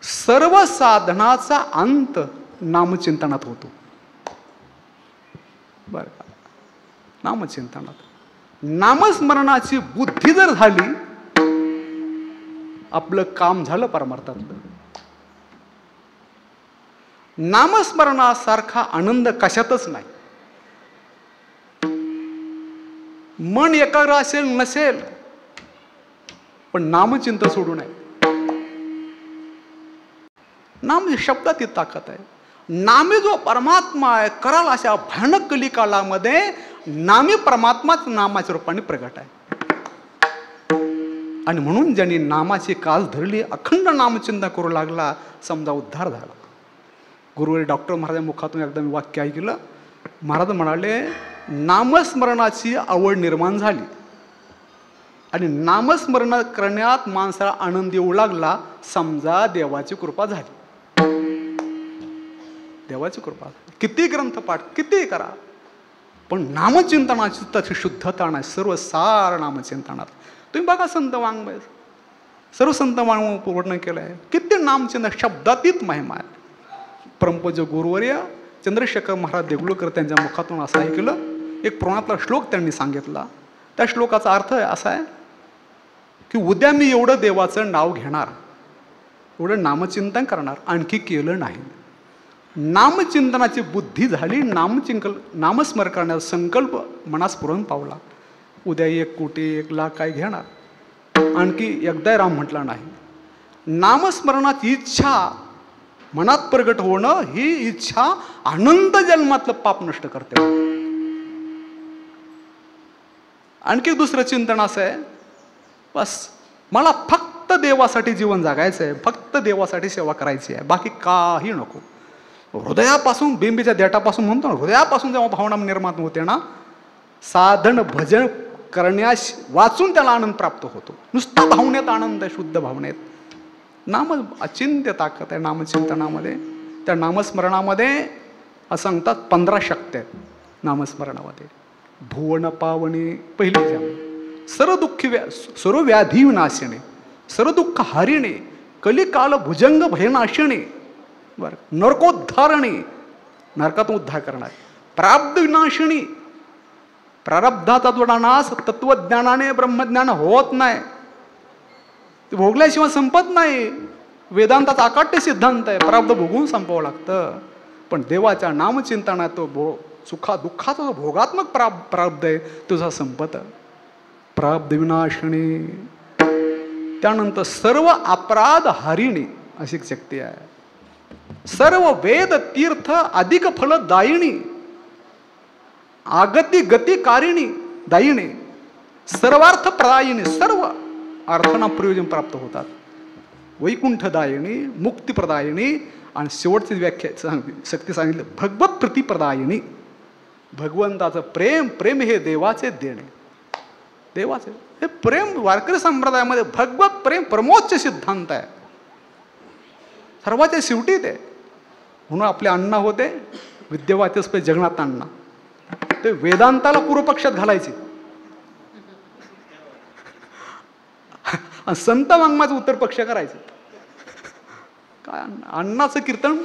सर्व साधनाचा अंत नामचिंतनात होतो. बरं का, नामचिंतनात. नामस्मरणाची बुद्धी जर झाली, आपलं काम झालं परमार्थातलं. नामस्मरणासारखा आनंद कशातच नाही. मन एकाग्र असेल नसेल, पण नामचिंतन सोडू नये. नाम शब्दात ती ताकद आहे. नामी जो परमात्मा आहे, कराल अशा भयानक कलिकालामध्ये नामी परमात्माच नामाच्या रूपाने प्रगट आहे. आणि म्हणून ज्यांनी नामाची कास धरली, अखंड नामचिंतन करू लागला, समजा उद्धार झाला. गुरुवारी डॉक्टर महाराजांच्या मुखातून एकदा मी वाक्य ऐकलं. महाराज म्हणाले, नामस्मरणाची आवड निर्माण झाली आणि नामस्मरण करण्यात माणसाला आनंद येऊ लागला, समजा देवाची कृपा झाली. देवाची कृपा. किती ग्रंथपाठ किती करा, पण नामचिंतनाची तशी शुद्धता नाही. सर्व सार नामचिंतनात. तुम्ही बघा संत वाङ्मय, सर्व संत वाङ्मय वर्णन केलं आहे. किती नामचिंतन, शब्दातीत महिमा आहे. परमपूज्य गुरुवर्य चंद्रशेखर महाराज देगलूरकर त्यांच्या मुखातून असं ऐकलं. एक पुराणातला श्लोक त्यांनी सांगितला. त्या श्लोकाचा अर्थ असा आहे की उद्या मी एवढं देवाचं नाव घेणार, एवढं नामचिंतन करणार, आणखी केलं नाही. नामचिंतनाची बुद्धी झाली, नामस्मरण करण्याचा संकल्प मनास पुरण पावला. उद्या 1 कोटी 1 लाख काय घेणार, आणखी एकदा राम म्हटला नाही. नामस्मरणाची इच्छा मनात प्रगट होणं, ही इच्छा अनंत जन्मातलं पाप नष्ट करते. आणखी दुसरं चिंतन असं आहे, बस मला फक्त देवासाठी जीवन जगायचं आहे, फक्त देवासाठी सेवा करायची आहे, बाकी काही नको. हृदयापासून, बिंबीच्या देठापासून म्हणतो ना, हृदयापासून जेव्हा भावना निर्माण होते ना, साधन भजन करण्यास वाचून त्याला आनंद प्राप्त होतो. नुसता भावनेत आनंद आहे, शुद्ध भावनेत. नाम अचिंत्य ताकद आहे नामचिंतनामध्ये. त्या नामस्मरणामध्ये असं सांगतात 15 शक्ती आहेत नामस्मरणामध्ये. भुवन पावनी पहिली ज्या, सर्व दुःखी सर्व व्याधी विनाशिणे, सर्व दुःख हारिणे, कलिकाल भुजंग भयनाशिणे, बरं, नरकोद्धारणे, नरकातून उद्धार करणार, प्रारब्ध विनाशिणी, प्रारब्धाचा जो नाश तत्वज्ञानाने ब्रह्मज्ञान होत नाही, ते भोगल्याशिवाय संपत नाही. वेदांताचा अकाट्य सिद्धांत आहे, प्रारब्ध भोगून संपवावं लागतं. पण देवाच्या नामचिंतनात तो दुःखाचा जो भोगात्मक प्रारब्ध आहे तुझा संपत. प्रारब्ध विनाशिणी. त्यानंतर सर्व अपराध हारिणी अशी शक्ती आहे. सर्व वेद तीर्थ अधिक फलदायिनी, आगती गतिकारिणी दायिनी, सर्वार्थ प्रदायिनी, सर्व अर्थांना प्रयोजन प्राप्त होतात. वैकुंठदायिनी, मुक्तिप्रदायिनी, आणि शेवटची व्याख्या शक्ती सांगितली भगवत प्रतिप्रदायिनी. भगवंताचं प्रेम, प्रेम हे देवाचे देणे. देवाचे हे प्रेम वारकरी संप्रदायामध्ये भगवत प्रेम परमोच्च सिद्धांत आहे, सर्वाच्या शेवटी ते. म्हणून आपले अण्णा होते विद्यावाचस्पती जगन्नाथ अण्णा, ते वेदांताला पूर्वपक्षात घालायचे आणि संत वाङ्मयाचं उत्तर पक्ष करायचं. काय अण्णाचं कीर्तन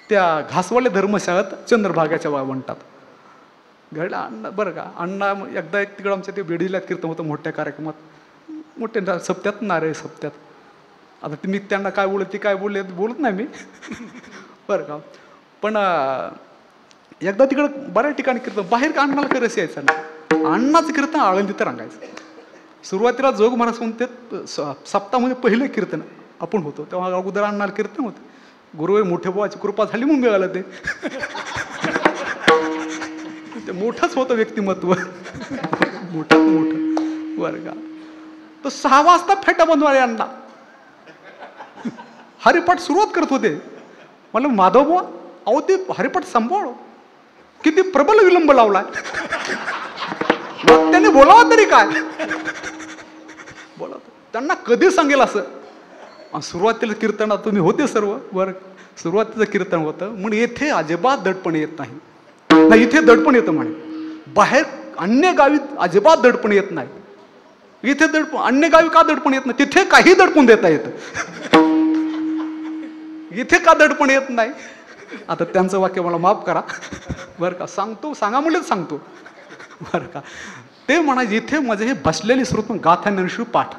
त्या घासवाले धर्मशाळेत चंद्रभागाच्या वावंटात घडलं. अण्णा बरं का, अण्णा एकदा एक तिकडं आमच्या ते बेडीला कीर्तन होतं मोठ्या कार्यक्रमात, मोठ्या सप्त्यात, नारळी सप्त्यात. आता ते मी त्यांना काय बोलत, ते काय बोलले बोलत नाही मी बरं का. पण एकदा तिकडं बऱ्याच ठिकाणी कीर्तन, बाहेर का अण्णाला काही रस यायचं नाही. अण्णाचं कीर्तन आळंदीत रंगायचं. सुरुवातीला जोग महाराज म्हणते सप्तामध्ये पहिलं कीर्तन आपण होतो, तेव्हा अगोदर अण्णाला कीर्तन होतं. गुरुवारी मोठ्या भावाची कृपा झाली म्हणून मिळालं ते. ते मोठंच होतं व्यक्तिमत्व, मोठं बरं का. तो 6 वाजता फेटा बंधू आले अण्णा, हरिपाठ सुरुवात करत होते. म्हणलं माधव बुवा, अहो ते हरिपाठ संपव, किती प्रबल विलंब लावलाय, त्यांनी बोलावं तरी काय बोला. त्यांना कधी सांगेल असं, आणि सुरुवातीला कीर्तनात तुम्ही होते सर्व बरं. सुरुवातीचं कीर्तन होतं म्हणून येथे अजिबात दडपण येत नाही. इथे दडपण येतं म्हणे. बाहेर अन्य गावी अजिबात दडपण येत नाही. इथे दडपण, अन्य गावी का दडपण येत नाही? तिथे काही दडपण देता येतं. इथे का दडपण येत नाही? आता त्यांचं वाक्य मला माफ करा बरं का. सांगा म्हणलेच सांगतो बरं का. ते म्हणायचे इथे माझे हे बसलेले श्रोत गाथा ज्ञानेश्वरी पाठ,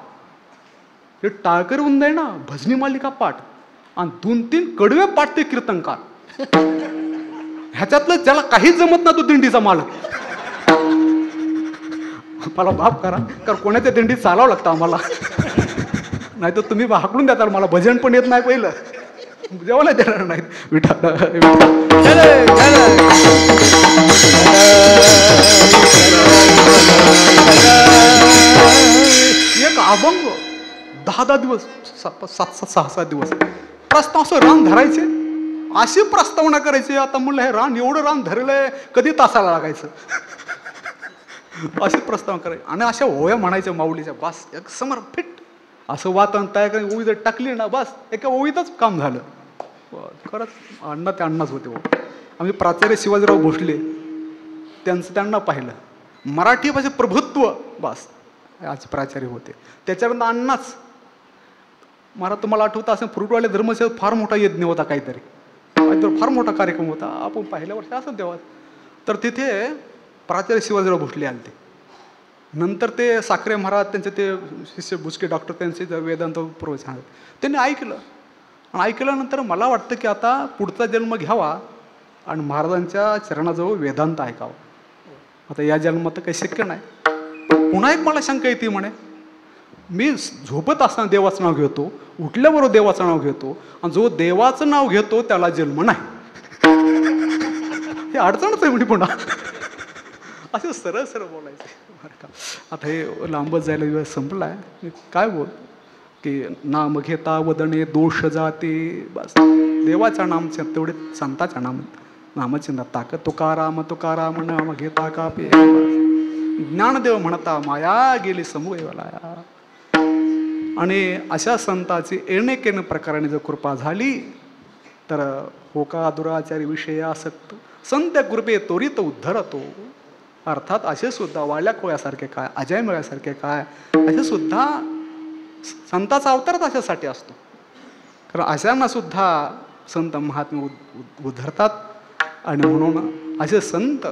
हे टाळकर होऊन जाईल ना भजनी मालिका पाठ, आणि 2-3 कडवे पाठ ते कीर्तनकार. ह्याच्यातलं ज्याला काहीच जमत ना तो दिंडीचा मालक. मला माफ करा, कारण कोणाच्या दिंडीत चालावं लागतं आम्हाला. नाही तर तुम्ही हाकलून देताल मला. भजन पण येत नाही पहिलं, जेवायला देणार नाहीत. एक अभंग 10 दिवस 6 दिवस प्रस्ताव असं रान धरायचे, अशी प्रस्तावना करायची. आता म्हणलं हे रान एवढं रान धरलंय कधी तासाला लागायचं. अशी प्रस्तावना करायची आणि अशा ओव्या म्हणायच्या माऊलीच्या. बस एक समर फिट असं वातावरण तयार करून ओवी जर टाकली ना बस एका ओवीतच काम झालं. खरंच अण्णा ते अण्णाच होते. आम्ही प्राचार्य शिवाजीराव भोसले त्यांना पाहिलं. मराठी भाषे प्रभुत्व बस आज प्राचार्य होते. त्याच्यानंतर अण्णाच. तुम्हाला आठवतं असं फ्रूटवाले धर्मसेवा फार मोठा यज्ञ होता, काहीतरी फार मोठा कार्यक्रम होता. आपण पहिल्या वर्षी असं तेव्हा तर तिथे प्राचार्य शिवाजीराव भोसले आले. ते नंतर ते साखरे महाराज त्यांचे ते शिष्य बुचके डॉक्टर त्यांचे वेदांत प्रवचन त्यांनी ऐकलं. आणि ऐकल्यानंतर मला वाटतं की आता पुढचा जन्म घ्यावा आणि महाराजांच्या चरणाजवळ वेदांत ऐकावं. आता या जन्मात तर काही शक्य नाही. पुन्हा एक मला शंका येते म्हणे, मी झोपत असताना देवाचं नाव घेतो, उठल्याबरोबर देवाचं नाव घेतो, आणि जो देवाचं नाव घेतो त्याला जन्म नाही. हे अडचणच आहे म्हणे. पुन्हा असं सरळ सरळ बोलायचं बरं का. आता हे लांबच जायला वेळ संपलाय. काय बोल की नाम घेता वदने दोष जाते. बस देवाच्या नामचे तेवढे संताच्या नामाची ताकद. तुकाराम तुकाराम नाम घेता कापे. ज्ञानदेव म्हणता माया गेली समूहला. आणि अशा संताची एणेकेन प्रकाराने जर कृपा झाली तर होका दुराचारी विषय आसक्त संत कृपे त्वरित उद्धरतो. अर्थात असे सुद्धा वाळल्या कोळ्यासारखे काय, अजय मेळ्यासारखे काय, असे सुद्धा संताचा अवतारच अशासाठी असतो. कारण अशांना सुद्धा संत महात्मे उद्धरतात. आणि म्हणून असे संत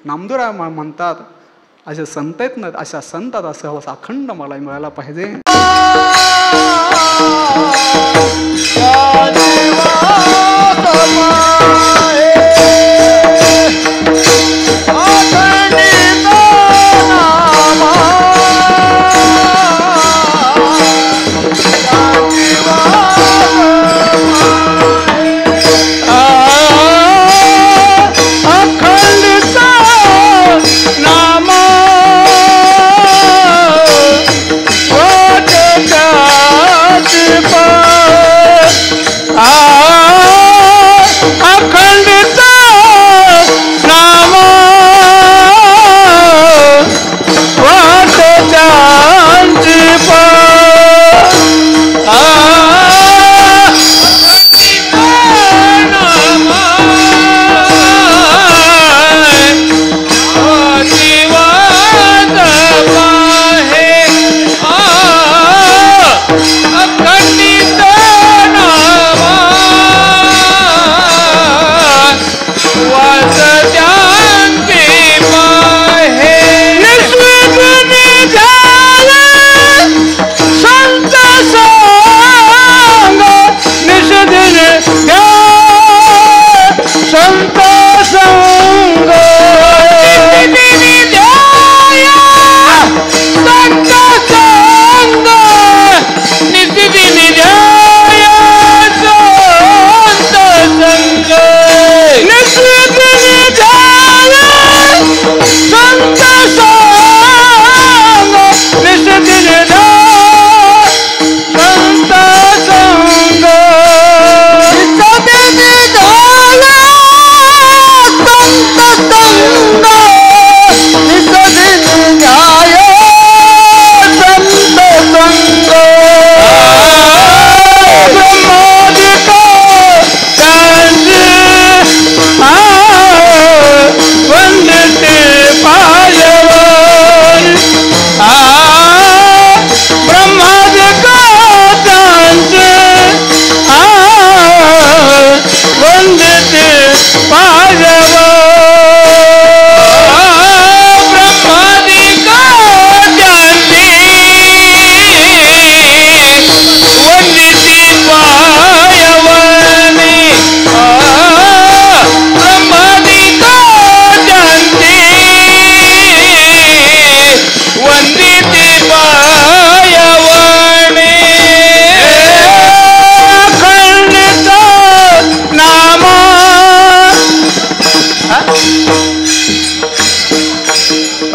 नामदेवराय म्हणतात, असे संत आहेत ना, अशा संताचा सहवास अखंड मला मिळायला पाहिजे. Ah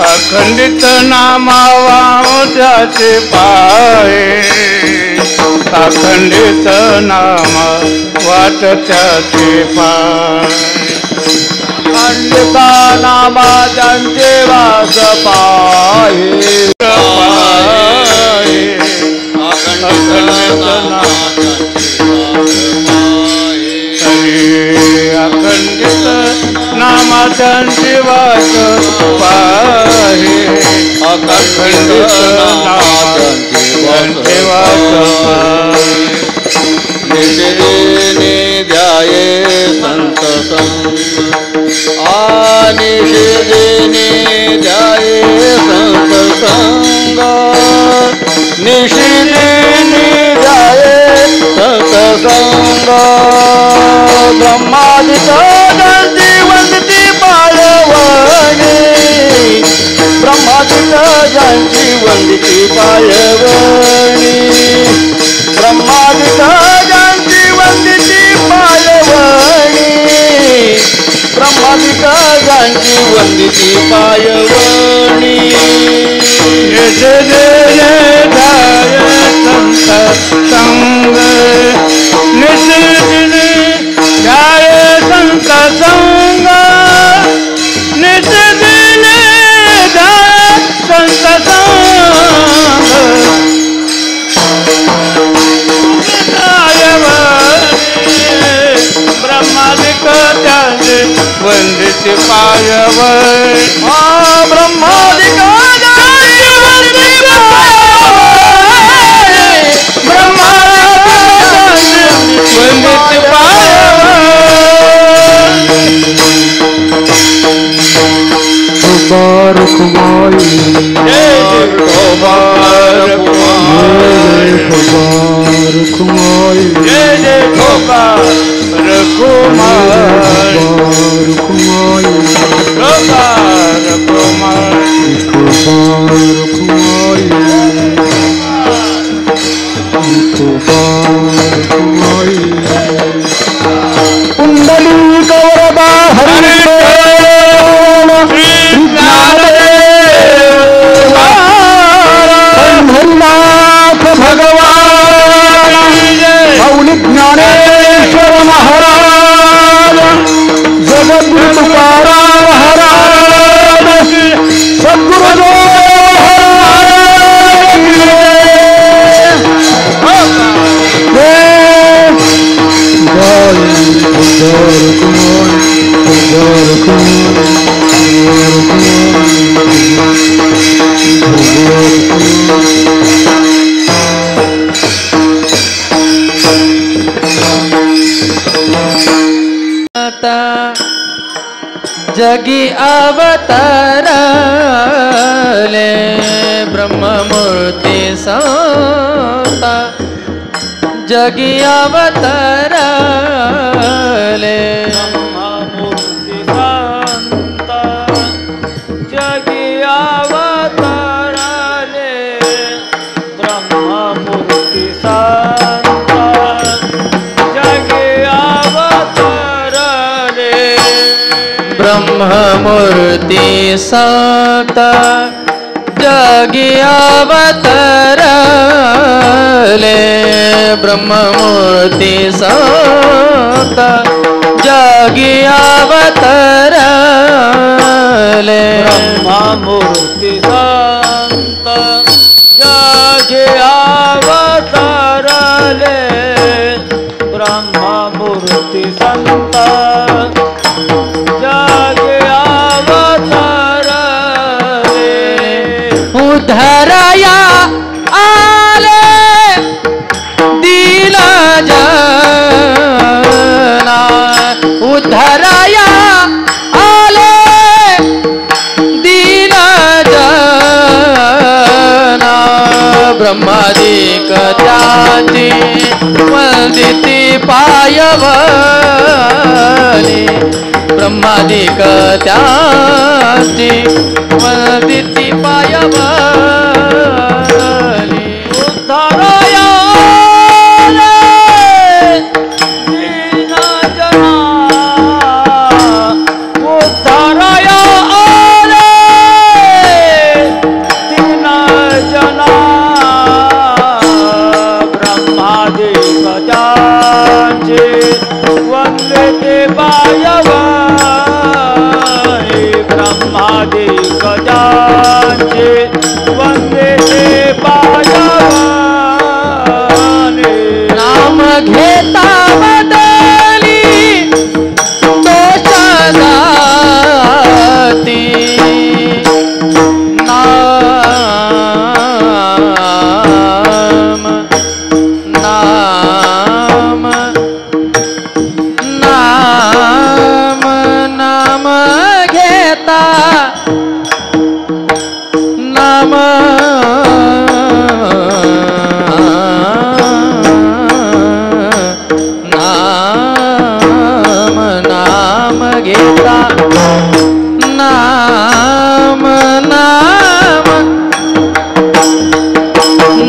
अखंडित नामावा त्याचे पाये अखंडित नामा वाट त्याचे पाय खंडिता नामा त्यांचे वास पाहे अखंडित नामा त्यांचे वास पाहे अखंडित नामा त्यांचे वास पाहे निषेधेने ध्याये संत संग निषेधेने ध्याये संत संग निषेधेने ध्याये संत संग ब्रह्मादिक जयंती वंदती पायवणी ब्रह्मादिक जयंती वंदती पायवणी ब्रह्मादिक जयंती वंदती पायवणी ब्रह्मादिक जयंती वंदती पायवणी निषेधेने ध्याये संत संग निषेधेने ध्याये संत संग निषेधेने ध्याये संत संग ब्रह्मादिक त्याचे वंदित पायवळ ब्रह्मादिक जयंती वंदती पायवणी ब्रह्मादिक वंदित पायवळ रुक्माई रुक्माई जय जय ठोकर कुमार रुक्माई ठोकर रुक्माई कुंडली कौरबा हरि हरिनाथ भगवान मौली ज्ञानेश्वर महाराज जगद्गुरु तुकाराम महाराज सद्गुरु जगी अवतारले ब्रह्ममूर्ती संता जगी अवतारले ब्रह्ममूर्ती संता जगी अवतारले ब्रह्ममूर्ती संता जगी अवतारले ब्रह्ममूर्ती संता जगी अवतारले ब्रह्ममूर्ती संता जगी अवतारले ब्रह्ममूर्ती संता जगी अवतारले ब्रह्ममूर्ती संता जगी अवतारले उद्धराया आले दिला जना उद्धराया आले दिला जना ब्रह्मादिक त्याची वंदिती पायवणी ब्रह्मादिक त्याची वंदिती पायवणी उद्धराया दीनजना उद्धराया घेता नाम नाम घेता नाम नाम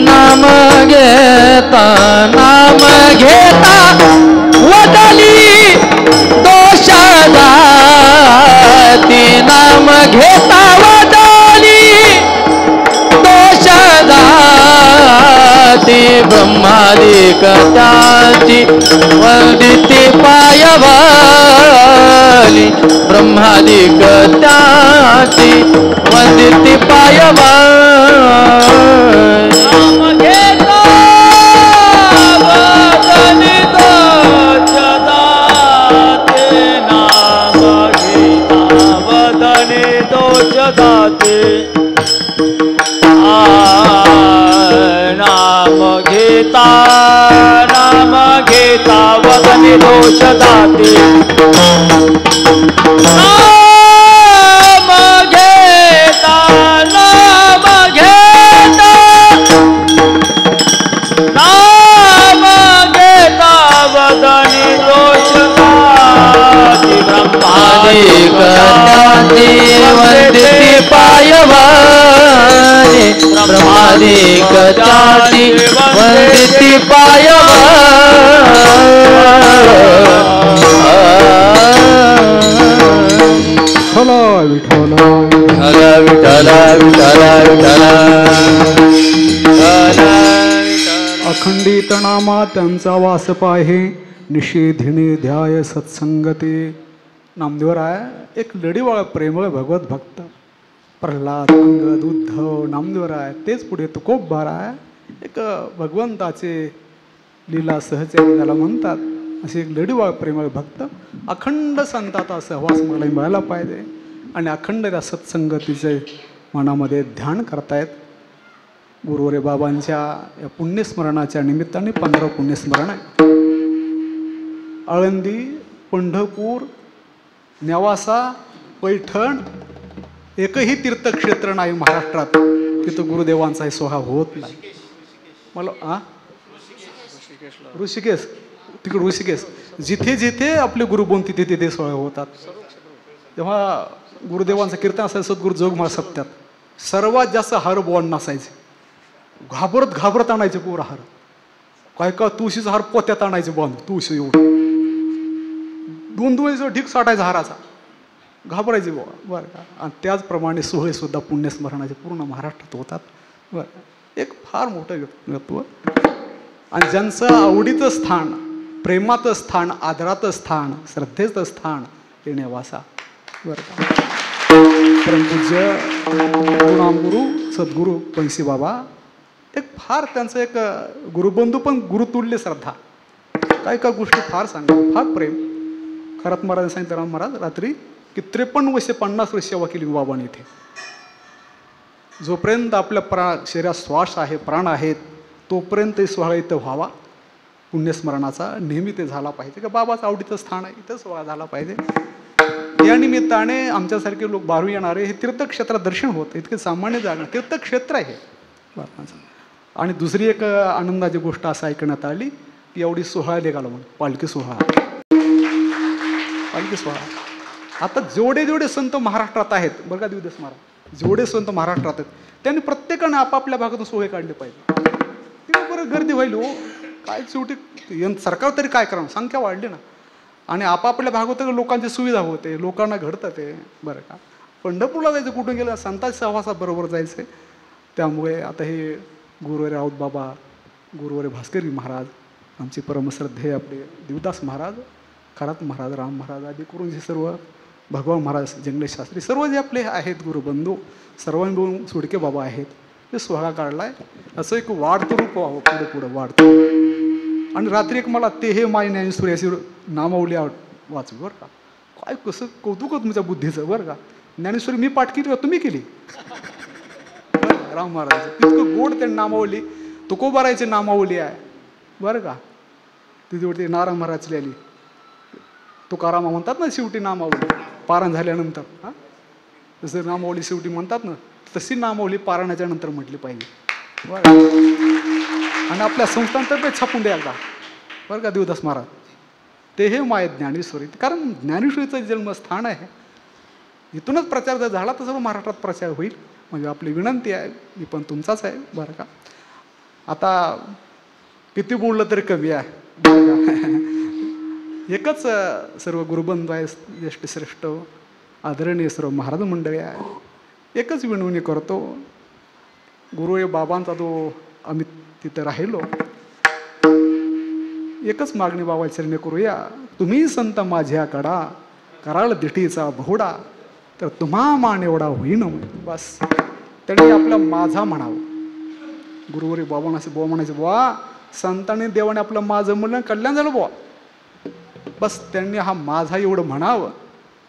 नाम घेता नाम घेता वदली दोष जाती नाम घेता वदली दोष जाती ब्रह्मादिक त्याची वंदिती पायवाली ब्रह्मादिक त्याची वंदिती पायवाली नाम घेता वदनी दोष जाते नाम घेता वदनी दोष जाते नाम घेता वदनी दोष जाते नाम घेता वदनी दोष जाते ब्रह्मादिक त्याची वंदिती पायवानी ब्रह्मादिक त्याची वंदिती विठ्ठल विठ्ठल विठ्ठल विठ्ठल अखंडित नामा त्यांचा वास पाहे निषेधिणी ध्याय सत्संगती. नामदेवर आहे एक लढीवाळ प्रेमळ भगवत भक्त प्रल्हाद अंगद उद्धव नामदेवर आहे तेच पुढे तुकोबबार आहे एक भगवंताचे लीला सहचर्य त्याला म्हणतात. असे एक लढीवाळ प्रेमळ भक्त अखंड संताचा सहवास मला मिळायला पाहिजे आणि अखंड त्या सत्संगतीचे मनामध्ये ध्यान करतायत. गुरुवरे बाबांच्या या पुण्यस्मरणाच्या निमित्ताने 15 पुण्यस्मरण आहे. आळंदी पंढरपूर नेवासा पैठण एकही तीर्थक्षेत्र नाही महाराष्ट्रात तिथं गुरुदेवांचाही सोहळा होत नाही. मला ऋषिकेश तिकडे ऋषिकेश जिथे जिथे आपले गुरुबोन तिथे तिथे सोहळे होतात. तेव्हा गुरुदेवांचं कीर्तन असायचं सद्गुरू जोगमाळ सप्त्यात सर्वात जास्त हार बोन नसायचे. घाबरत आणायचे पोर हार काय का तुळशीचा हार पोत्यात आणायचे बंद तुळशी एवढं 2-2 ढीक साठायचा हाराचा घाबरायचे बाबा बरं का. आणि त्याचप्रमाणे सोहळे सुद्धा पुण्यस्मरणाचे पूर्ण महाराष्ट्रात होतात. बरं एक फार मोठं व्यक्तित्व आणि ज्यांचं आवडीचं स्थान प्रेमाचं स्थान आदराचं स्थान श्रद्धेचं स्थान हे नेवासा. बरं का परमपूज्य गुरुनामगुरु सद्गुरू पंशी बाबा एक फार त्यांचं एक गुरुबंधू पण गुरुतुल्य श्रद्धा काय का गोष्टी फार सांगा फार प्रेम. खरात महाराज सांगितलं राम महाराज रात्री की 53 वर्षे 50 वर्ष सेवा केली बाबांनी इथे. जोपर्यंत आपल्या शरीरात श्वास आहे प्राण आहेत तोपर्यंत सोहळा इथं व्हावा पुण्यस्मरणाचा नेहमी ते झाला पाहिजे का बाबाचं आवडीचं स्थान आहे इथं सोहळा झाला पाहिजे. या निमित्ताने आमच्यासारखे लोक बाहेरून येणारे हे तीर्थक्षेत्रात दर्शन होतं इतके सामान्य जागा तीर्थक्षेत्र आहे बाबांचं. आणि दुसरी एक आनंदाची गोष्ट असं ऐकण्यात आली की एवढी सोहळा निघाला म्हणून पालखी सोहळा आता जेवढे संत महाराष्ट्रात आहेत बरं का दिवदेश महाराज जेवढे संत महाराष्ट्रात आहेत त्यांनी प्रत्येकाने आपापल्या भागातून सोहळे काढले पाहिजे. तेव्हा बरं गर्दी व्हायली हो काय शेवटी सरकार तरी काय करा संख्या वाढली ना आणि आपापल्या भागात लोकांची सुविधा होते लोकांना घडतं ते बरं का. पंढरपूरला जायचं कुठून गेलं संतांच्या सहवासाबरोबर जायचं. त्यामुळे आता हे गुरुवारे राऊत बाबा गुरुवारे भास्करी महाराज आमचे परमश्रद्धेय आपले देवदास महाराज खरात महाराज राम महाराज आदी करून जे सर्व भगवान महाराज जंगलेश शास्त्री सर्व जे आपले आहेत गुरुबंधू सर्वांबरोबर सुडके बाबा आहेत ते सोहळा काढलाय. असं एक वाढतं रूप व्हावं पुढे पुढं वाढतं. आणि रात्री एक मला ते हे माय ज्ञानेश्वरी अशी नामावली वाचू बरं का काय कसं कौतुक तुमच्या बुद्धीचं बरं का. ज्ञानेश्वरी मी पाठ केली तुम्ही केली राम महाराज इतकं गोड त्यांनी नामावली तुकोबारायची नामावली आहे बरं का. तिथे नारायण महाराज लिहिली तुकारामा म्हणतात ना शेवटी नामावली पारण झाल्यानंतर हां जसं नामावली शेवटी म्हणतात ना, तशी नामावली पारायणाच्या नंतर म्हटली पाहिजे बरं. आणि आपल्या संस्थांतर्फे छापून द्या एकदा बरं का देवदास महाराज. ते हे माय ज्ञानेश्वरी, कारण ज्ञानेश्वरीचं जन्मस्थान आहे. इथूनच प्रचार जर झाला तर सर्व महाराष्ट्रात प्रचार होईल. म्हणजे आपली विनंती आहे, मी पण तुमचाच आहे बरं का. आता किती बोललं तरी कमी आहे बरं का. एकच सर्व गुरुबंधू आहे, ज्येष्ठ श्रेष्ठ आदरणीय सर्व महाराज मंडळी आहे. एकच विनवणी करतो, गुरु बाबांचा जो आम्ही तिथं राहिलो, एकच मागणी बाबा चरणी करूया. तुम्ही संत माझ्या कडा कराळ दिठीचा बहुडा, तर तुम्हा मान एवढा होईन. बस त्यांनी आपलं माझा म्हणावं. गुरुवरी बाबांना असे बुवा म्हणायचे, बुवा संतांनी देवाने आपलं माझं म्हणलं कल्याण झालं बुवा. बस त्यांनी हा माझा एवढं म्हणावं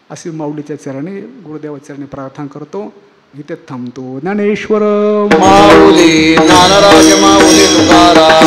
अशी माऊलीच्या चरणी गुरुदेवाच्या चरणी प्रार्थना करतो. इथे थांबतो. ज्ञानेश्वर माऊली ज्ञानराज माऊली तुकाराम.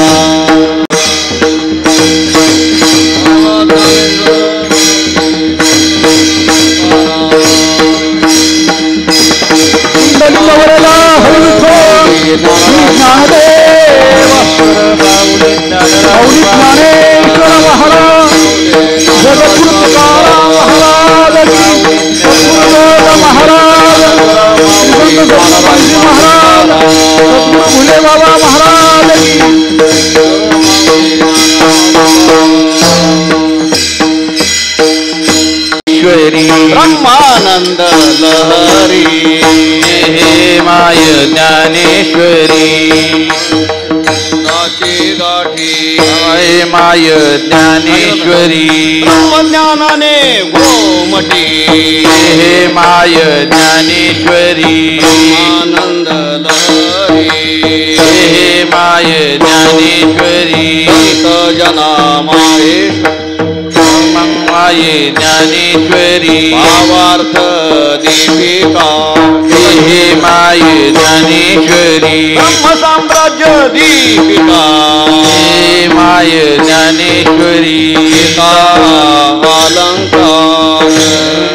ब्रह्मानंद लहरी हे माय ज्ञानेश्वरी. गाठी गाठी hey my Dnyaneshwari. ब्रह्मज्ञानाने Gomti hey my Dnyaneshwari. आनंद लहरी हे माय ज्ञानेश्वरी. संत जना माये ज्ञानेश्वरी. भावार्थ दीपिका हे माये ज्ञानेश्वरी. ब्रह्म साम्राज्य दीपिका हे माये ज्ञानेश्वरी. अलंकार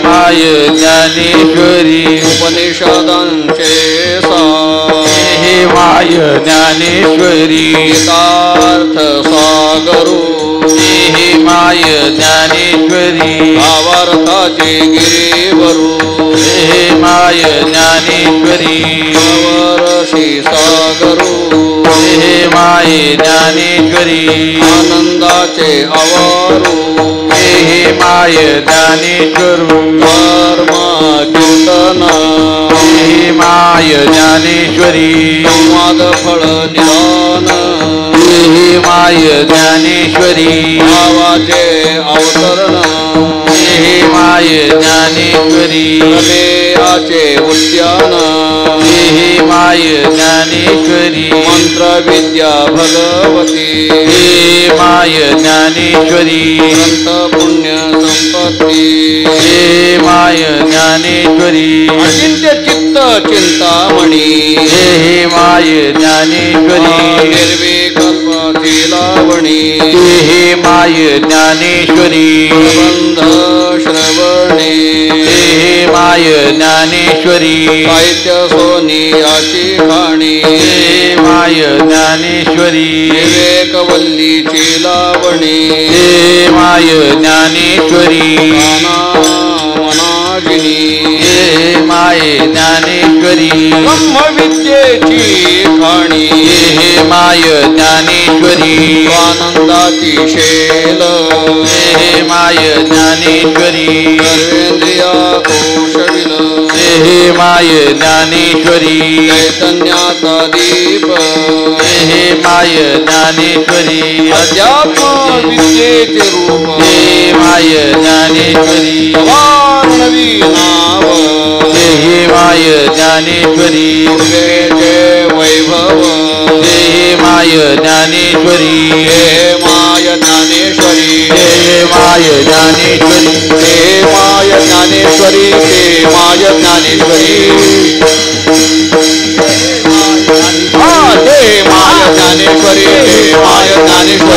माये ज्ञानेश्वरी. उपनिषदांचे हे माये ज्ञानेश्वरी. गीतार्थ सागरू hey my Dnyaneshwari. भावार्थाचे गिरीवरू hey my Dnyaneshwari. वर्षी सागरू हे माय ज्ञानेश्वरी. आनंदाचे अवारू हे माय ज्ञानेश्वरू. धर्म कीर्तन हे माय ज्ञानेश्वरी. संवाद फळ निदान हे माय ज्ञानेश्वरी. भावाचे अवतरण हे माय ज्ञानेश्वरी. प्रमेयाचे उद्यान हे माय ज्ञानेश्वरी. मंत्र विद्या भगवती हे माय ज्ञानेश्वरी. संत पुण्य संपत्ती हे माय ज्ञानेश्वरी. अचिंत्य चित्त Chintamani hey my Dnyaneshwari. निर्विकल्पाची Lavani hey my Dnyaneshwari. प्रबंध श्रवणे हे माय ज्ञानेश्वरी. साहित्य सोनियाची खाणी hey my Dnyaneshwari. विवेकवल्लीची Lavani hey my Dnyaneshwari. मनाजिनी hey my Dnyaneshwari. ब्रह्मविद्येची खाणी हे माय ज्ञानेश्वरी. आनंदाची shell hey my Dnyaneshwari. सर्वेंद्रिया कौशविल hey my Dnyaneshwari. चैतन्याचा Deep hey my Dnyaneshwari. अध्यात्म विद्येचे रूप हे माय ज्ञानेश्वरी. नवी नाव hey my Dnyaneshwari. Vaibhav hey my Dnyaneshwari. Hey my Dnyaneshwari. Hey my Dnyaneshwari. Hey my Dnyaneshwari. Hey my Dnyaneshwari. Hey my Dnyaneshwari. Hey my Dnyaneshwari.